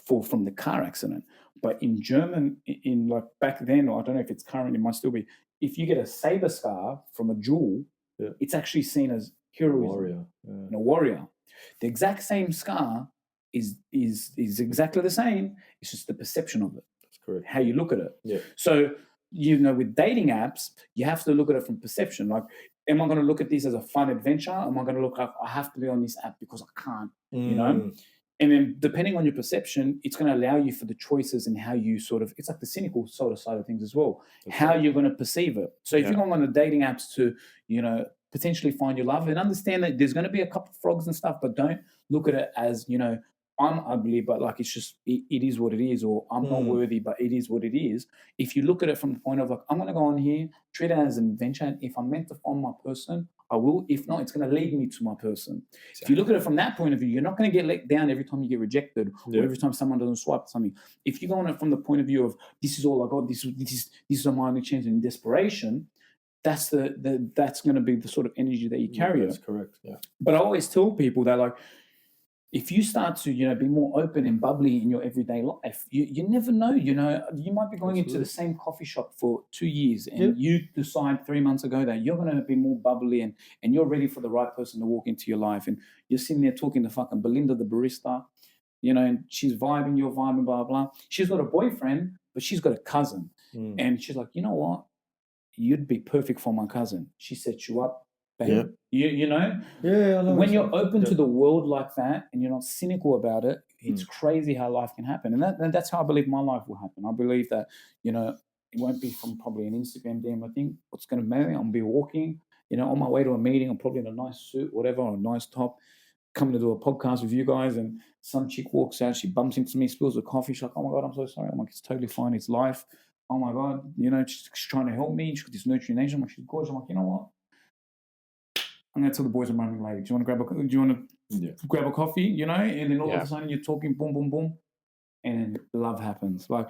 from the car accident. But in German, in like back then, or I don't know if it's current, it might still be, if you get a saber scar from a duel, it's actually seen as heroism. A warrior. The exact same scar is exactly the same. It's just the perception of it. That's correct. How you look at it. Yeah. So, you know, with dating apps, you have to look at it from perception. Like, am I going to look at this as a fun adventure? Am I going to look like I have to be on this app because I can't, you know? And then depending on your perception, it's going to allow you for the choices and how you sort of, it's like the cynical sort of side of things as well, how you're going to perceive it. So if you're going on the dating apps to, potentially find your love, and understand that there's going to be a couple of frogs and stuff, but don't look at it as, I'm ugly, but like it's just it is what it is, or I'm not worthy, but it is what it is. If you look at it from the point of like, I'm going to go on here, treat it as an adventure, and if I'm meant to find my person, I will. If not, it's going to lead me to my person. Exactly. If you look at it from that point of view, you're not going to get let down every time you get rejected or every time someone doesn't swipe something. If you go on it from the point of view of this is all I got, this is my only chance in desperation, that's that's going to be the sort of energy that you carry. That's correct. Yeah. But I always tell people that like, if you start to, be more open and bubbly in your everyday life, you never know, you might be going into the same coffee shop for 2 years and you decide 3 months ago that you're going to be more bubbly and you're ready for the right person to walk into your life. And you're sitting there talking to fucking Belinda, the barista, and she's vibing, you're vibing, blah, blah. She's got a boyfriend, but she's got a cousin. And she's like, you know what? You'd be perfect for my cousin. She set you up. Yeah. You know? Yeah, I know. When you're open to the world like that and you're not cynical about it, it's crazy how life can happen. And that's how I believe my life will happen. I believe that, it won't be from probably an Instagram DM. I think what's going to matter, I'm going to be walking, on my way to a meeting. I'm probably in a nice suit, whatever, or a nice top, coming to do a podcast with you guys. And some chick walks out, she bumps into me, spills a coffee. She's like, oh my God, I'm so sorry. I'm like, it's totally fine. It's life. Oh my God. She's trying to help me. She's got this nurturing nature. I'm like, she's gorgeous. I'm like, you know what? I'm going to tell the boys I'm running late. Do you want to grab a coffee, And then all of a sudden you're talking, boom, boom, boom. And love happens. Like,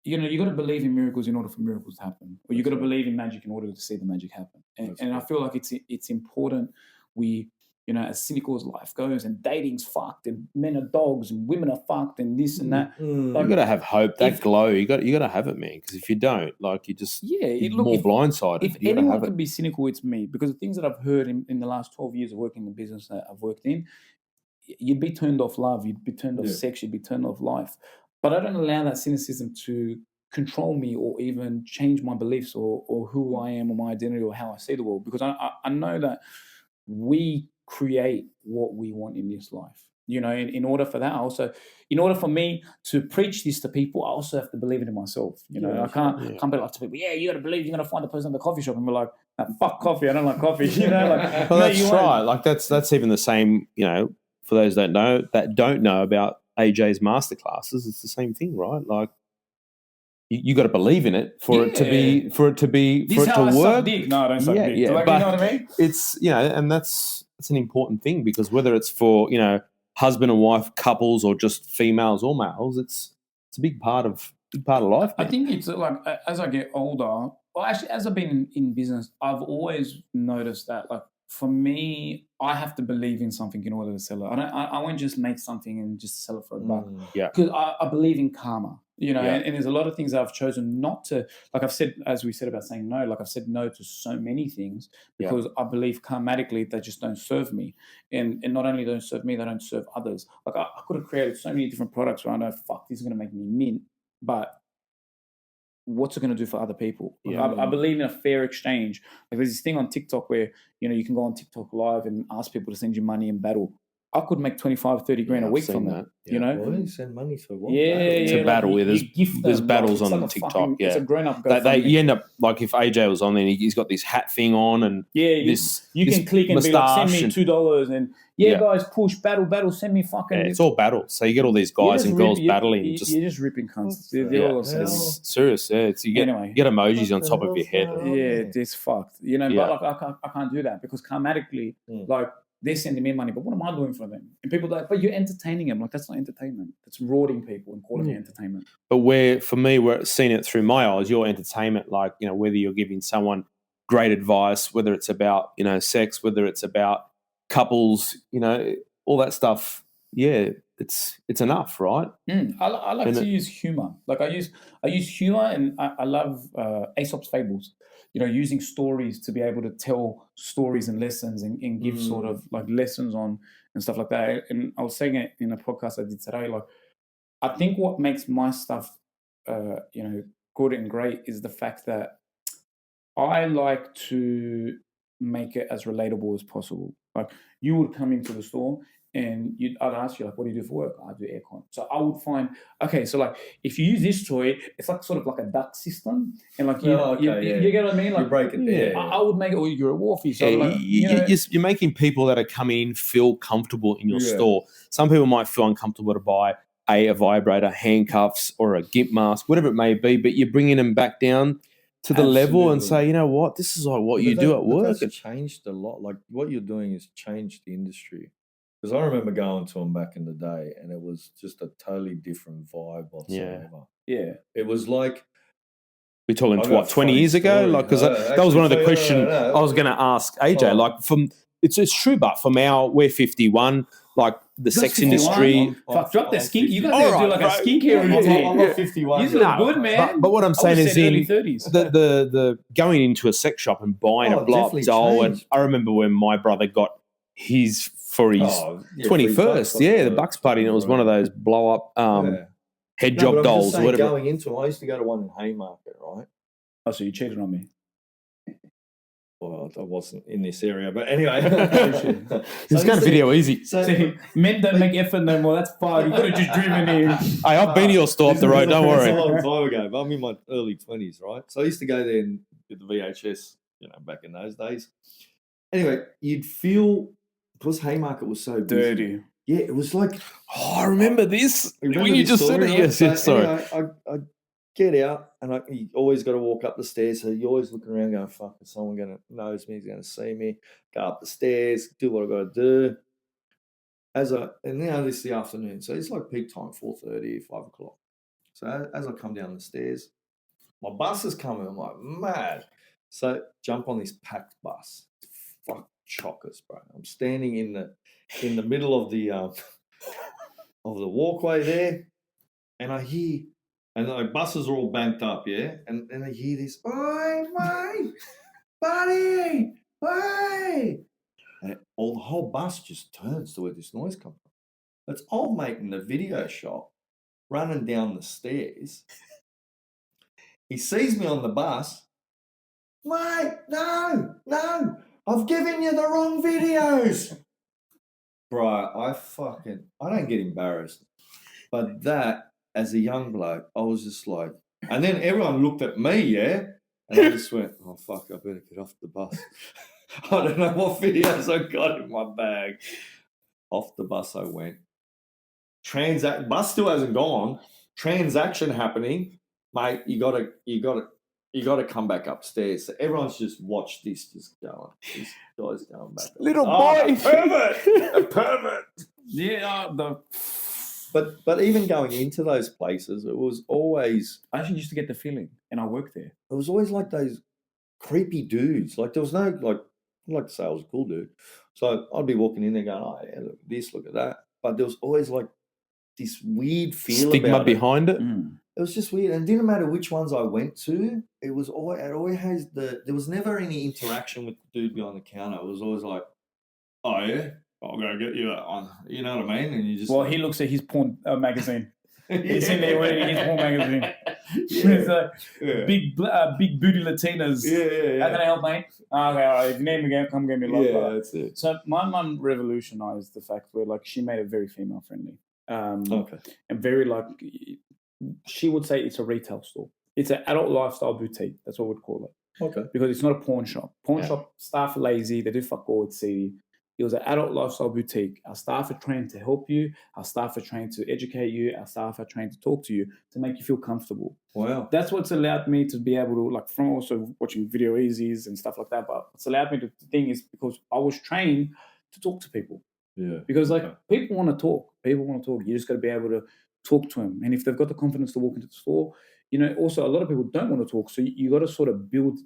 you got to believe in miracles in order for miracles to happen. Or you got to believe in magic in order to see the magic happen. And I feel like it's important we, as cynical as life goes, and dating's fucked, and men are dogs, and women are fucked, and this and that. Like, you got to have hope, that glow. You got to have it, man. Because if you don't, like, you just more blindsided. If anyone can be cynical, it's me. Because the things that I've heard in the last 12 years of working in the business that I've worked in, you'd be turned off love, you'd be turned off sex, you'd be turned off life. But I don't allow that cynicism to control me or even change my beliefs or who I am or my identity or how I see the world. Because I know that we create what we want in this life. In order for that, in order for me to preach this to people, I also have to believe it in myself. I can't be like to people, you got to believe you're going to find the person at the coffee shop and be like, fuck coffee, I don't like coffee. Like, well, that's right. Like that's even the same, for those that don't know about AJ's masterclasses, it's the same thing, right? Like, you got to believe in it for it to work. No, I don't suck dick. Like, but you know what I mean? It's and that's an important thing, because whether it's for husband and wife couples or just females or males, it's a big part of life. I think it's like as I get older, well, actually, as I've been in business, I've always noticed that, like, for me, I have to believe in something in order to sell it. I won't just make something and just sell it for a buck. Because I believe in karma. And there's a lot of things I've chosen not to, like I've said, as we said about saying no, like I've said no to so many things because I believe karmatically they just don't serve me. And not only don't serve me, they don't serve others. Like I could have created so many different products where I know, fuck, this is going to make me mint, but what's it going to do for other people? Like I believe in a fair exchange. Like there's this thing on TikTok where, you can go on TikTok live and ask people to send you money in battle. I could make 25, 30 grand a week from that. Well, you send money to one to battle with. There's battles on TikTok. It's a grown-up. You end up, like, if AJ was on there, he's got this hat thing on, and you can click and be like, send me $2, and guys, push battle, send me fucking. It's all battle. So you get all these guys and girls battling. You're just ripping cunts. They're all it's serious. Yeah, you get emojis on top of your head. It's fucked. But like I can't do that because karmatically, like, they're sending me money, but what am I doing for them? And people are like, but you're entertaining them. Like, that's not entertainment. That's rewarding people and calling it entertainment. But for me, we're seeing it through my eyes, your entertainment, like, whether you're giving someone great advice, whether it's about, sex, whether it's about couples, all that stuff. Yeah, it's enough, right? I like to use humor. Like I use humor, and I love Aesop's fables. Using stories to be able to tell stories and lessons and give sort of like lessons on and stuff like that. And I was saying it in a podcast I did today. Like, I think what makes my stuff, good and great is the fact that I like to make it as relatable as possible. Like, you would come into the store and I'd ask you, like, what do you do for work? I do aircon. So I would find, okay, so like if you use this toy, it's like sort of like a duct system, and like you get what I mean? Like you break it there. I would make it, or you're a wharfie. So Yeah, like, you're making people that are coming in feel comfortable in your store. Some people might feel uncomfortable to buy a vibrator, handcuffs, or a GIMP mask, whatever it may be, but you're bringing them back down to the level and say, you know what, this is like what you do at work. It's changed a lot. Like what you're doing is changed the industry. Because I remember going to them back in the day, and it was just a totally different vibe whatsoever. Yeah. It was like, we're talking what, 20 years ago? Like, because that was one of the questions I was going to ask AJ. Like, from it's true, but from we're 51. Like the sex industry. Fuck, drop the skink. You guys do like a skincare routine. I'm not 51. You look good, man. But what I'm saying is, early 30s. the going into a sex shop and buying a blow up doll. And I remember when my brother got his for his 21st, the Bucks party, and it was one of those blow up head job dolls or whatever. Going into them, I used to go to one in Haymarket, right? Oh, so you cheated on me. Well, I wasn't in this area, but anyway. It's kind of video easy. So men don't make effort no more. That's fine. You could have just driven in. Hey, I've been to your store up the road. Don't worry. It's a long time ago, but I'm in my early 20s, right? So I used to go there and get the VHS, back in those days. Anyway, you'd feel, because Haymarket was so busy, dirty. Yeah, it was like... Oh, I remember this. When you just said it. Yes, sorry. Anyway, I get out, and you always got to walk up the stairs, so you're always looking around going, fuck, is someone going to notice me, is going to see me, go up the stairs, do what I've got to do. And now this is the afternoon, so it's like peak time, 4:30, 5 o'clock. So as I come down the stairs, my bus is coming, I'm like, mad. So jump on this packed bus. Fuck chockers, bro. I'm standing in the middle of the walkway there, and I hear, and the buses are all banked up, and I hear this, oi, mate, buddy, hey. And the whole bus just turns to where this noise comes from. That's old mate in the video shop running down the stairs. He sees me on the bus. Mate, no, I've given you the wrong videos. Bro, I don't get embarrassed. But that, as a young bloke, I was just like, and then everyone looked at me, and I just went, oh, fuck, I better get off the bus. I don't know what videos I got in my bag. Off the bus I went. Bus still hasn't gone. Transaction happening. Mate, you gotta come back upstairs. So everyone's just watched this just going. This guy's going back. Little boy. A pervert. Yeah, But even going into those places, it was always... I actually used to get the feeling, and I worked there. It was always like those creepy dudes. Like there was no, like, I'd like to say I was a cool dude. So I'd be walking in there going, oh, yeah, look at this, look at that. But there was always like this weird feel stigma behind it. It was just weird. And it didn't matter which ones I went to. It always there was never any interaction with the dude behind the counter. It was always like, oh, yeah? I'll go get you on. You know what I mean? And you just... Well, he looks at his porn magazine. He's in there reading his porn magazine. It's big booty Latinas. Yeah. How can I help, mate? Okay, all right. If you need me, come get me. Yeah, that's it. So my mum revolutionized the fact where, like, she made it very female friendly. Okay. And very, like, she would say it's a retail store. It's an adult lifestyle boutique. That's what we'd call it. Okay. Because it's not a pawn shop. Pawn shop staff are lazy. They do fuck all. It's seedy. It was an adult lifestyle boutique. Our staff are trained to help you. Our staff are trained to educate you. Our staff are trained to talk to you, to make you feel comfortable. Wow. That's what's allowed me to be able to, like, from also watching video easies and stuff like that, but what's allowed me to think is because I was trained to talk to people. Yeah. Because, like, people want to talk. People want to talk. You just got to be able to talk to them. And if they've got the confidence to walk into the store, also a lot of people don't want to talk. So you got to sort of build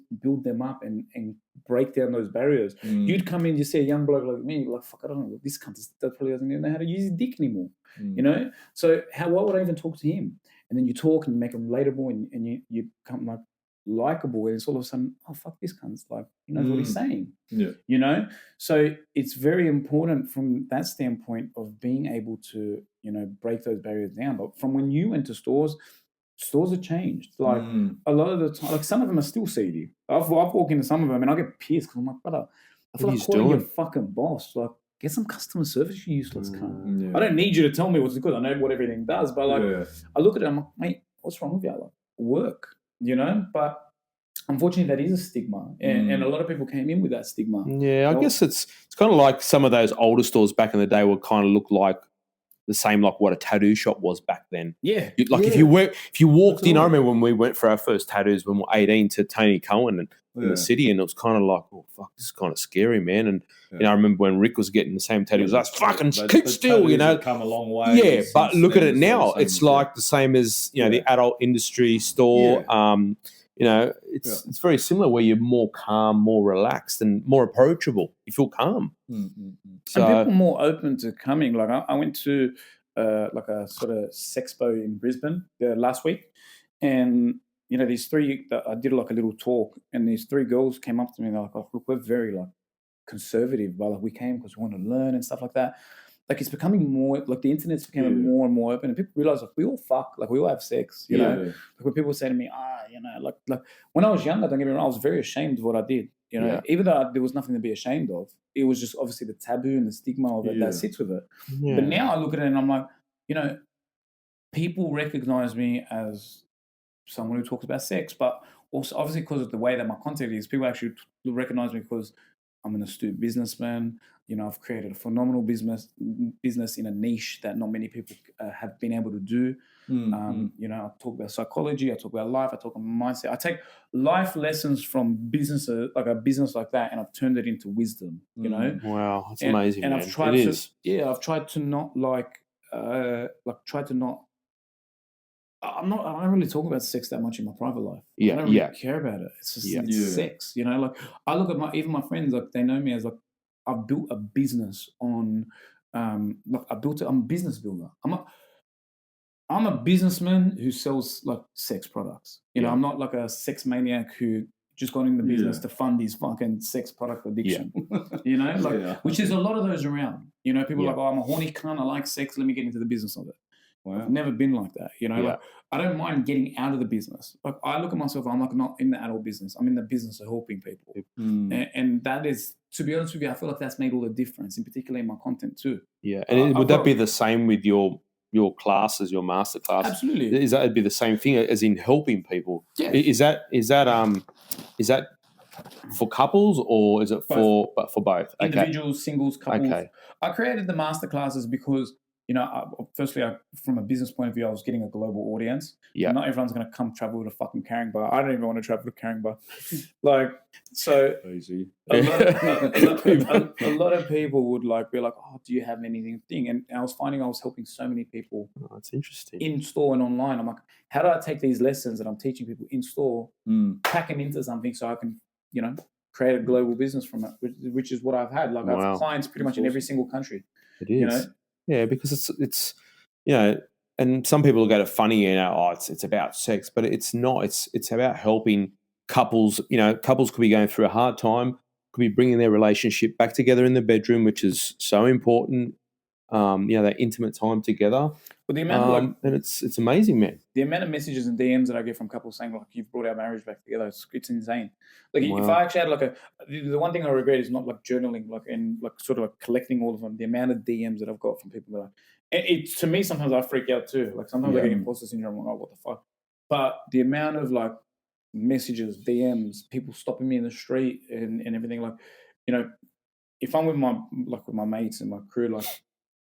them up and break down those barriers. You'd come in, you see a young bloke like me, like, fuck, I don't know, this cunt that probably doesn't even know how to use his dick anymore. So why would I even talk to him? And then you talk and you make him relatable and you become like likable, and it's all of a sudden, oh, fuck, this cunt's like, he knows what he's saying. Yeah. So it's very important from that standpoint of being able to, break those barriers down. But from when you went to stores have changed. Like a lot of the time, like some of them are still seedy. I've walked into some of them and I get pissed because I'm like, brother, I feel like calling your fucking boss. Like, get some customer service, you useless cunt. Yeah. I don't need you to tell me what's good. I know what everything does, but like, I look at it, I'm like, mate, what's wrong with you? Like, work, you know? But unfortunately, that is a stigma, and a lot of people came in with that stigma. Yeah, I guess it's kind of like some of those older stores back in the day would kind of look like the same like what a tattoo shop was back then. Yeah, if you walked in, I remember when we went for our first tattoos when we were 18 to Tony Cohen in the city, and it was kind of like, oh fuck, this is kind of scary, man. And you know, I remember when Rick was getting the same tattoos, that's fucking keep still, you know. Come a long way. Yeah, but look at it now; it's like the same as you know the adult industry store. You know, it's very similar where you're more calm, more relaxed, and more approachable. You feel calm. So, and people are more open to coming. Like I went to like a sort of sexpo in Brisbane last week, and you know these three. I did like a little talk, and these three girls came up to me and they're like, "Oh, look, we're very like conservative, but like we came because we want to learn and stuff like that." Like it's becoming more like the internet's becoming more and more open, and people realize like we all fuck, like we all have sex, you know. Like when people say to me, you know, like when I was younger, don't get me wrong, I was very ashamed of what I did, you know. Even though there was nothing to be ashamed of, it was just obviously the taboo and the stigma of it that sits with it. But now I look at it and I'm like, you know, people recognize me as someone who talks about sex, but also obviously because of the way that my content is, people actually recognize me because I'm an astute businessman. You know, I've created a phenomenal business in a niche that not many people have been able to do. You know, I talk about psychology, I talk about life, I talk about mindset. I take life lessons from businesses, like a business like that, and I've turned it into wisdom. You know, wow, that's amazing. And man. I've tried I've tried to not I don't really talk about sex that much in my private life. I don't really care about it. It's just it's sex, you know. Like I look at even my friends, like they know me as like I've built a business on like I'm a business builder. I'm a businessman who sells like sex products. You know, I'm not like a sex maniac who just got in the business to fund his fucking sex product addiction. You know, like which is a lot of those around. You know, people are like, oh, I'm a horny cunt, I like sex, let me get into the business of it. Wow. I've never been like that, you know. Like, I don't mind getting out of the business. Like I look at myself, I'm like not in the adult business. I'm in the business of helping people, and that is, to be honest with you, I feel like that's made all the difference, in particular in my content too. Yeah, and would that be the same with your classes, your master class? Absolutely. Is that it'd be the same thing as in helping people? Yeah. Is that for couples or is it for both? Individuals, singles, couples. Okay. I created the master classes because, you know, firstly, from a business point of view, I was getting a global audience. Yeah. Not everyone's going to come travel to fucking Caringbah. I don't even want to travel to Caringbah. Like, so easy. A lot of people would like be like, oh, do you have anything? And I was finding I was helping so many people. Oh, that's interesting. In store and online. I'm like, how do I take these lessons that I'm teaching people in store, pack them into something so I can, you know, create a global business from it, which is what I've had. Like I have clients pretty much in every single country. It is. You know? Yeah, because it's you know, and some people look at it funny, you know, oh, it's about sex, but it's not. It's about helping couples. You know, couples could be going through a hard time, could be bringing their relationship back together in the bedroom, which is so important. You know, that intimate time together. But the amount of and it's amazing, man. The amount of messages and DMs that I get from couples saying like, you've brought our marriage back together, it's insane. Like if I actually had like the one thing I regret is not like journaling, like and like sort of like collecting all of them. The amount of DMs that I've got from people that it to me sometimes I freak out too. Like sometimes I get imposter syndrome. I'm like, oh, what the fuck? But the amount of like messages, DMs, people stopping me in the street and everything, like, you know, if I'm with my mates and my crew, like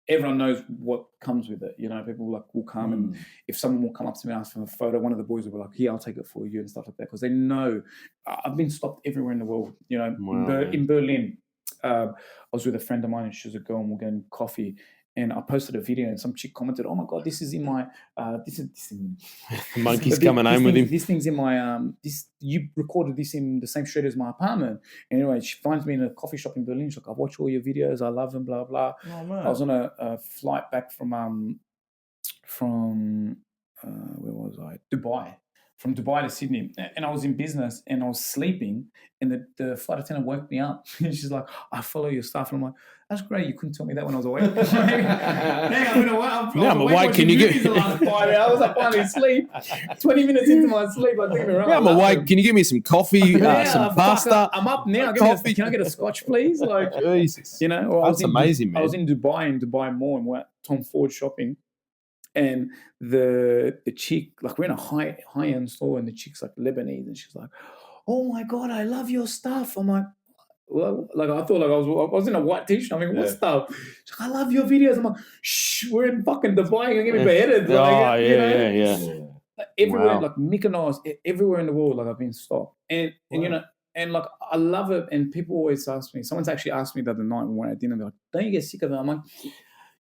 everyone knows what comes with it. You know, people like will come and if someone will come up to me and ask for a photo, one of the boys will be like, "Here, I'll take it for you," and stuff like that, because they know I've been stopped everywhere in the world. You know, in Berlin, I was with a friend of mine and she was a girl and we're getting coffee. And I posted a video and some chick commented, "Oh my God, this is in my, this is monkey's coming home with him. This thing's in my, you recorded this in the same street as my apartment." And anyway, she finds me in a coffee shop in Berlin. She's like, "I watch all your videos. I love them, blah, blah." Oh, man. I was on a flight back from where was I? Dubai. from Dubai to Sydney, and I was in business and I was sleeping, and the flight attendant woke me up. And she's like, "I follow your stuff," and I'm like, "That's great. You couldn't tell me that when I was awake." I'm awake. Can you the last 5 hours? I finally sleep. 20 minutes into my sleep, I think yeah, I'm awake. Can you give me some coffee, some pasta? I'm up now. Coffee. Can I get a scotch, please? Like, Jesus, you know, that's amazing, man. I was in Dubai Mall, and we're at Tom Ford shopping. And the chick, like, we're in a high end store, and the chick's like Lebanese, and she's like, "Oh my God, I love your stuff." I'm like, well, like, I thought like I was in a white t-shirt. I mean, what stuff? She's like, "I love your videos." I'm like, "Shh, we're in fucking Dubai. You're gonna get me beheaded." Like, yeah. Like, everywhere, Wow. like Mykonos, everywhere in the world, like I've been stopped, and you know, and like I love it. And people always ask me. Someone's actually asked me the other night when we're at dinner, they're like, "Don't you get sick of it?" I'm like,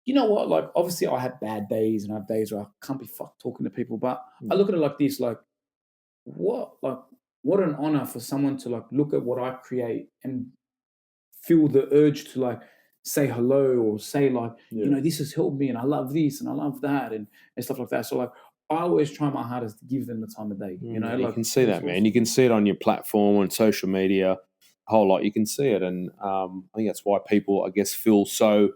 you know what? Like, obviously, I have bad days, and I have days where I can't be fucked talking to people. But I look at it like this: like, what an honor for someone to like look at what I create and feel the urge to like say hello or say like, you know, this has helped me, and I love this and I love that, and stuff like that. So like, I always try my hardest to give them the time of day. You know, you like, can see that, man. You can see it on your platform, on social media, a whole lot. You can see it, and I think that's why people, I guess, feel so,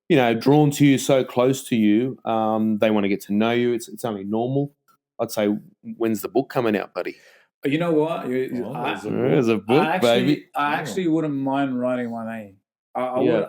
you know, drawn to you, so close to you. They want to get to know you. It's only normal. I'd say, when's the book coming out, buddy? You know what? There's a book, baby. I actually wouldn't mind writing one. I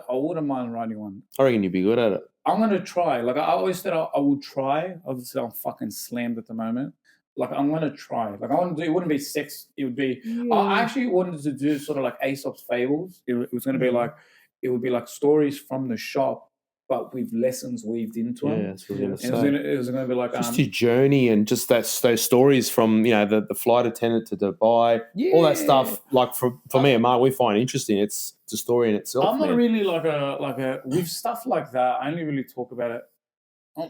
wouldn't mind writing one. I reckon you'd be good at it. I'm gonna try. Like, I always said, I will try. Obviously, I'm fucking slammed at the moment. Like, I'm gonna try. Like, I want to do. It wouldn't be sex. It would be. I actually wanted to do sort of like Aesop's fables. It was gonna be like. It would be like stories from the shop, but with lessons weaved into them. Yeah, that's what I was going to say. It was going to be like just your journey, and just those stories from, you know, the flight attendant to Dubai, all that stuff. Like, for me and Mark, we find interesting. It's a story in itself. I'm not really like a with stuff like that. I only really talk about it.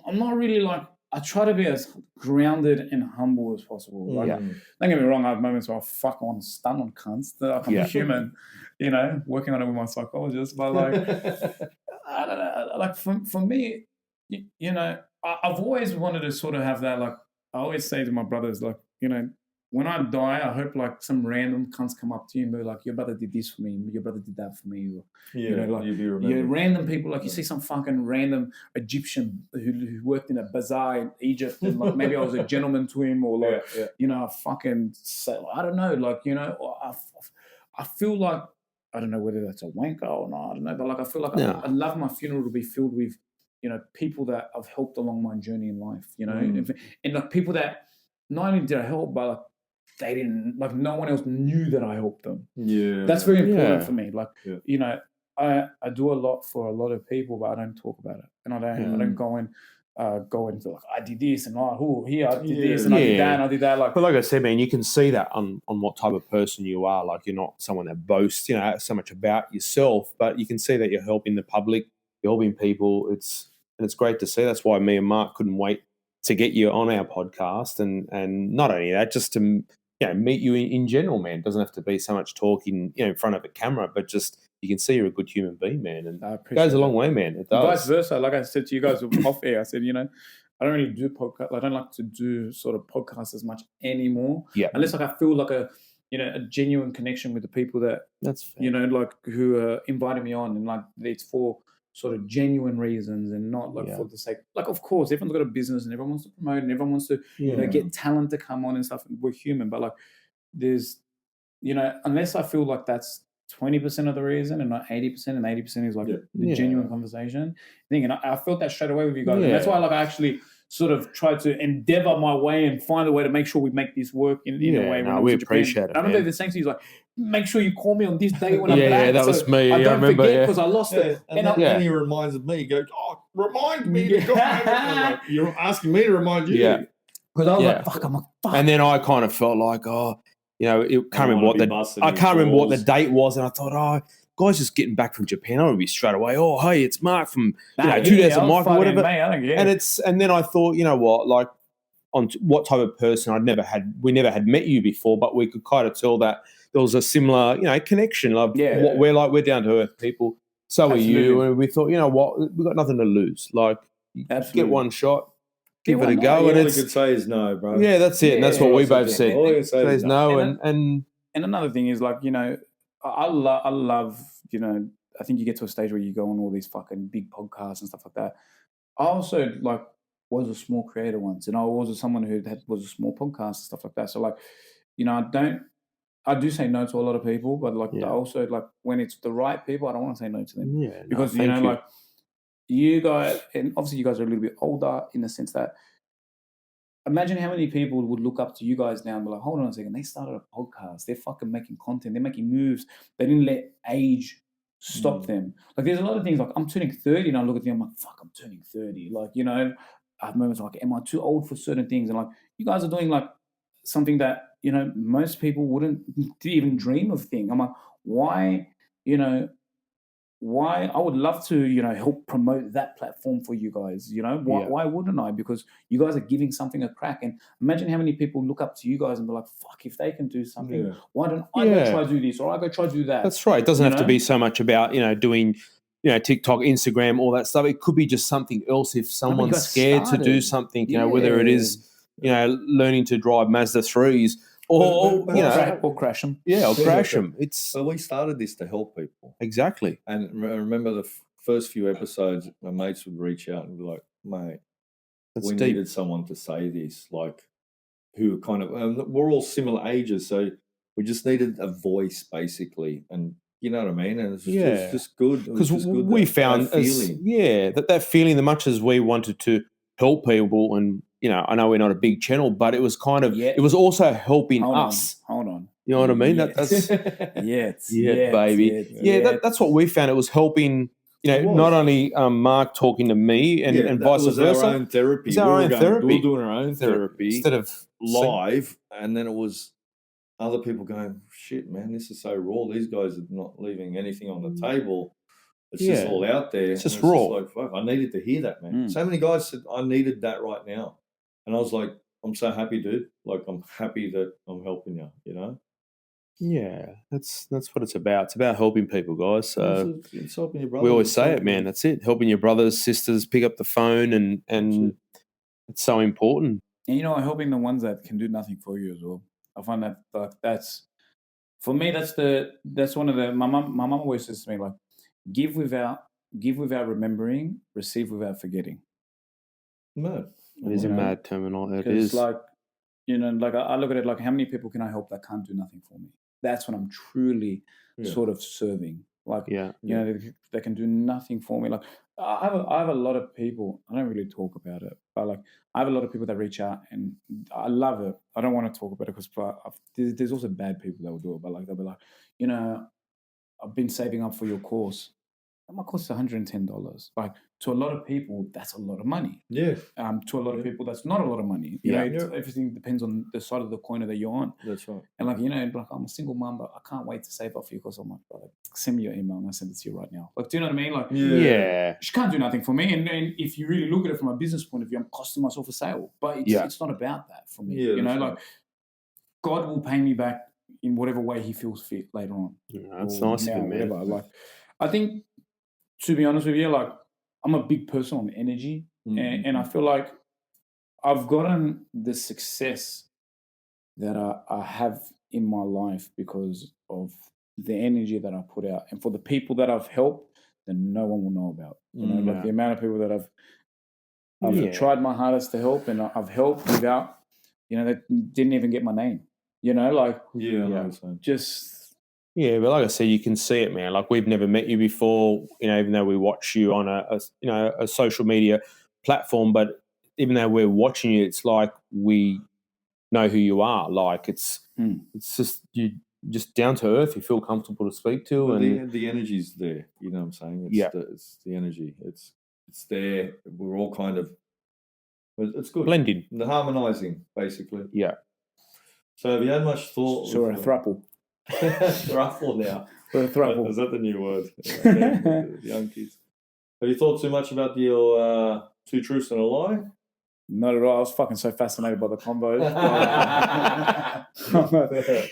I'm not really like. I try to be as grounded and humble as possible. Like, don't get me wrong, I have moments where I want to stun on cunts. I'm a human, you know, working on it with my psychologist. But like, I don't know. Like, for me, you know, I've always wanted to sort of have that. Like, I always say to my brothers, like, you know, when I die, I hope like some random cunts come up to you and be like, "Your brother did this for me. Your brother did that for me." Or, you know, like, random people, like you see some fucking random Egyptian who worked in a bazaar in Egypt, and like maybe I was a gentleman to him, or like, you know, I don't know, like, you know, I feel like, I don't know whether that's a wanker or not, I don't know, but like, I feel like I love my funeral to be filled with, you know, people that I've helped along my journey in life, you know, and like people that not only did I help, but like, they didn't, like, no one else knew that I helped them. Yeah, that's very important for me. Like, you know, I do a lot for a lot of people, but I don't talk about it, and I don't go into like, I did this, and I did this, and I did that, and I did that. Like, but like I said, man, you can see that on what type of person you are. Like, you're not someone that boasts, you know, so much about yourself, but you can see that you're helping the public, you're helping people. It's great to see. That's why me and Mark couldn't wait to get you on our podcast, and not only that, just to, you know, meet you in general, man. It doesn't have to be so much talking, you know, in front of a camera, but just you can see you're a good human being, man. And it goes a long way, man. It does. Vice versa. Like I said to you guys off air, I said, you know, I don't really do podcasts. I don't like to do sort of podcasts as much anymore. Yeah. Unless like I feel like a genuine connection with the people that, that's fair, you know, like, who are inviting me on, and like it's for sort of genuine reasons, and not like for the sake. Like, of course, everyone's got a business, and everyone wants to promote, and everyone wants to you know, get talent to come on and stuff. And we're human, but like, there's, you know, unless I feel like that's 20% of the reason and not 80%, and 80% is like the genuine conversation thing. And I felt that straight away with you guys, and that's why, like, I actually sort of tried to endeavor my way and find a way to make sure we make this work in a way. No, we appreciate it. I remember the same thing. He's like, make sure you call me on this day when I'm back. Yeah, that was me. I don't remember, forget, because I lost it. And then he reminds me, he goes, "Oh, remind me to go." Like, you're asking me to remind you. Yeah. Because I was like, fuck, I'm like, fuck. And then I kind of felt like, you know, I can't remember what the date was, and I thought, guys just getting back from Japan, I want to be straight away, hey, it's Mark from 2 days of Mike or whatever. And then I thought, you know what, like, on what type of person we never had met you before, but we could kind of tell that there was a similar, you know, connection. Like, we're down to earth people. So are you. And we thought, you know what, we've got nothing to lose. Like, get one shot. give it a why go. not? All And I it's could say is no, bro. yeah, that's it. And that's what Yeah, we that's both it. said. All I can say Says is no, And and And another thing is like, I love, I think you get to a stage where you go on all these fucking big podcasts and stuff like that. I also like was a small creator once, and I was someone who was a small podcast and stuff like that. So like, I do say no to a lot of people, but like I also like when it's the right people, I don't want to say no to them because thank you. like you guys, and obviously you guys are a little bit older in the sense that imagine how many people would look up to you guys now and be like, hold on a second, they started a podcast, they're fucking making content, they're making moves, they didn't let age stop them. Like there's a lot of things like I'm turning 30 and I look at them, I'm like, fuck, I'm turning 30. Like, I have moments like, am I too old for certain things? And like you guys are doing like something that, most people wouldn't even dream of thing. I'm like, why, why I would love to, help promote that platform for you guys. Why wouldn't I? Because you guys are giving something a crack. And imagine how many people look up to you guys and be like, fuck, if they can do something, why don't I go try to do this or I go try to do that? That's right. It doesn't have to be so much about, doing, TikTok, Instagram, all that stuff. It could be just something else if someone's scared to do something, whether it is, learning to drive Mazda 3s or crash them. Yeah, or crash them. So we started this to help people. Exactly. And I remember the first few episodes, my mates would reach out and be like, mate, we needed someone to say this, like who kind of, we're all similar ages, so we just needed a voice basically. And you know what I mean? And it's just good. Because we found that feeling. That feeling, as much as we wanted to help people and, I know we're not a big channel, but it was kind of, it was also helping us. Hold on. You know what I mean? That's baby. That's what we found. It was helping, not only Mark talking to me and vice versa. Our own therapy. It's our own therapy. We were doing our own therapy instead of live, and then it was other people going, shit, man, this is so raw. These guys are not leaving anything on the table. It's just all out there. It's just raw. Just like, fuck, I needed to hear that, man. So many guys said, I needed that right now. And I was like, I'm so happy, dude. Like, I'm happy that I'm helping you, Yeah, that's what it's about. It's about helping people, guys. So it's helping your brothers. We always say it, man. That's it. Helping your brothers, sisters pick up the phone, and it's so important. And helping the ones that can do nothing for you as well. I find that that's for me. That's one of the my mom always says to me, like, give without remembering, receive without forgetting. No, it is a mad terminology. It is like, like I look at it like, how many people can I help that can't do nothing for me? That's when I'm truly sort of serving. Like, they can do nothing for me. Like, I have a lot of people. I don't really talk about it, but like, I have a lot of people that reach out, and I love it. I don't want to talk about it because there's also bad people that will do it. But like, they'll be like, I've been saving up for your course. That might cost $110. Like, to a lot of people, that's a lot of money. Yeah. To a lot of people, that's not a lot of money. Everything depends on the side of the coin that you're on. That's right. And like, like, I'm a single mom, but I can't wait to save up for you because I'm like, brother, send me your email and I'll send it to you right now. Like, do you know what I mean? Like, she can't do nothing for me. And if you really look at it from a business point of view, I'm costing myself a sale. But it's not about that for me. Like, God will pay me back in whatever way He feels fit later on. That's nice of him, man. Like, I think, to be honest with you, like, I'm a big person on energy, and I feel like I've gotten the success that I have in my life because of the energy that I put out, and for the people that I've helped, that no one will know about. Like the amount of people that I've tried my hardest to help, and I've helped without, they didn't even get my name. Just. Yeah, but like I said, you can see it, man. Like, we've never met you before, even though we watch you on a social media platform. But even though we're watching you, it's like we know who you are. Like, it's just you just down to earth. You feel comfortable to speak to, and the energy's there. You know what I'm saying? It's the energy. It's there. We're all kind of. It's good. Blending, the harmonizing, basically. Yeah. So have you had much thought? So we're a throuple. Thruffle now. We're a throuple. Is that the new word? The young kids. Have you thought too much about your 2 truths and a lie? Not at all. I was fucking so fascinated by the combos.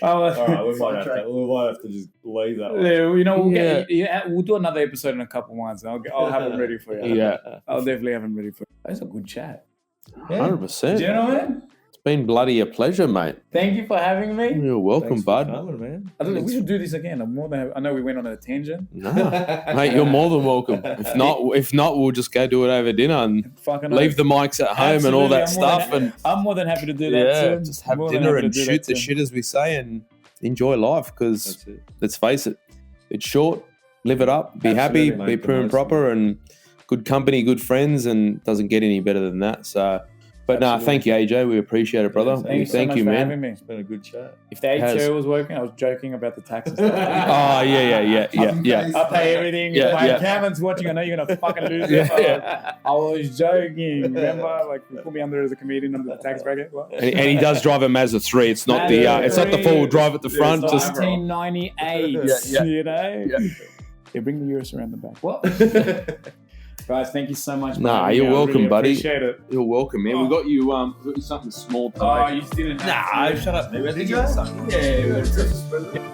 All right, we might have to just leave that one. We'll do another episode in a couple months. I'll have them ready for you. Yeah, I'll definitely have them ready for you. That's a good chat. Yeah. 100%. Gentlemen, It's been bloody a pleasure, mate. thank you for having me. You're welcome, Thanks for bud. coming, man. I don't know, we should do this again. I'm more than. I know we went on a tangent. No, mate, you're more than welcome. If not, we'll just go do it over dinner and Fucking leave the mics at home and all that stuff. And I'm more than happy to do that yeah, too. just have More than dinner happy and to do shoot that the too. shit, as we say, and enjoy life. Because That's it. let's face it, it's short. Live it up. Be Absolutely, happy. mate, Be the prim and most of proper, and good company, good friends, and doesn't get any better than that. So, but no, thank you, AJ. We appreciate it, brother. Thank you so much you, for man. having me. It's been a good chat. If the Has. HO was working, I was joking about the taxes. Oh yeah. I pay everything. Yeah, My yeah. accountant's watching. I know you're gonna fucking lose it. Yeah, I was joking. Remember, like you put me under as a comedian under the tax bracket. What? And he does drive a Mazda 3. It's not the it's not the four-wheel drive at the front. it's Just 1998. Yeah. You know. Yeah. They bring the Urus around the back. What? Guys, thank you so much. for Nah, having you're me. I welcome, really buddy. Appreciate it. you're welcome, man. Oh. We got you something small today. Oh, you didn't have Nah, to. shut up, man. Did you? Yeah.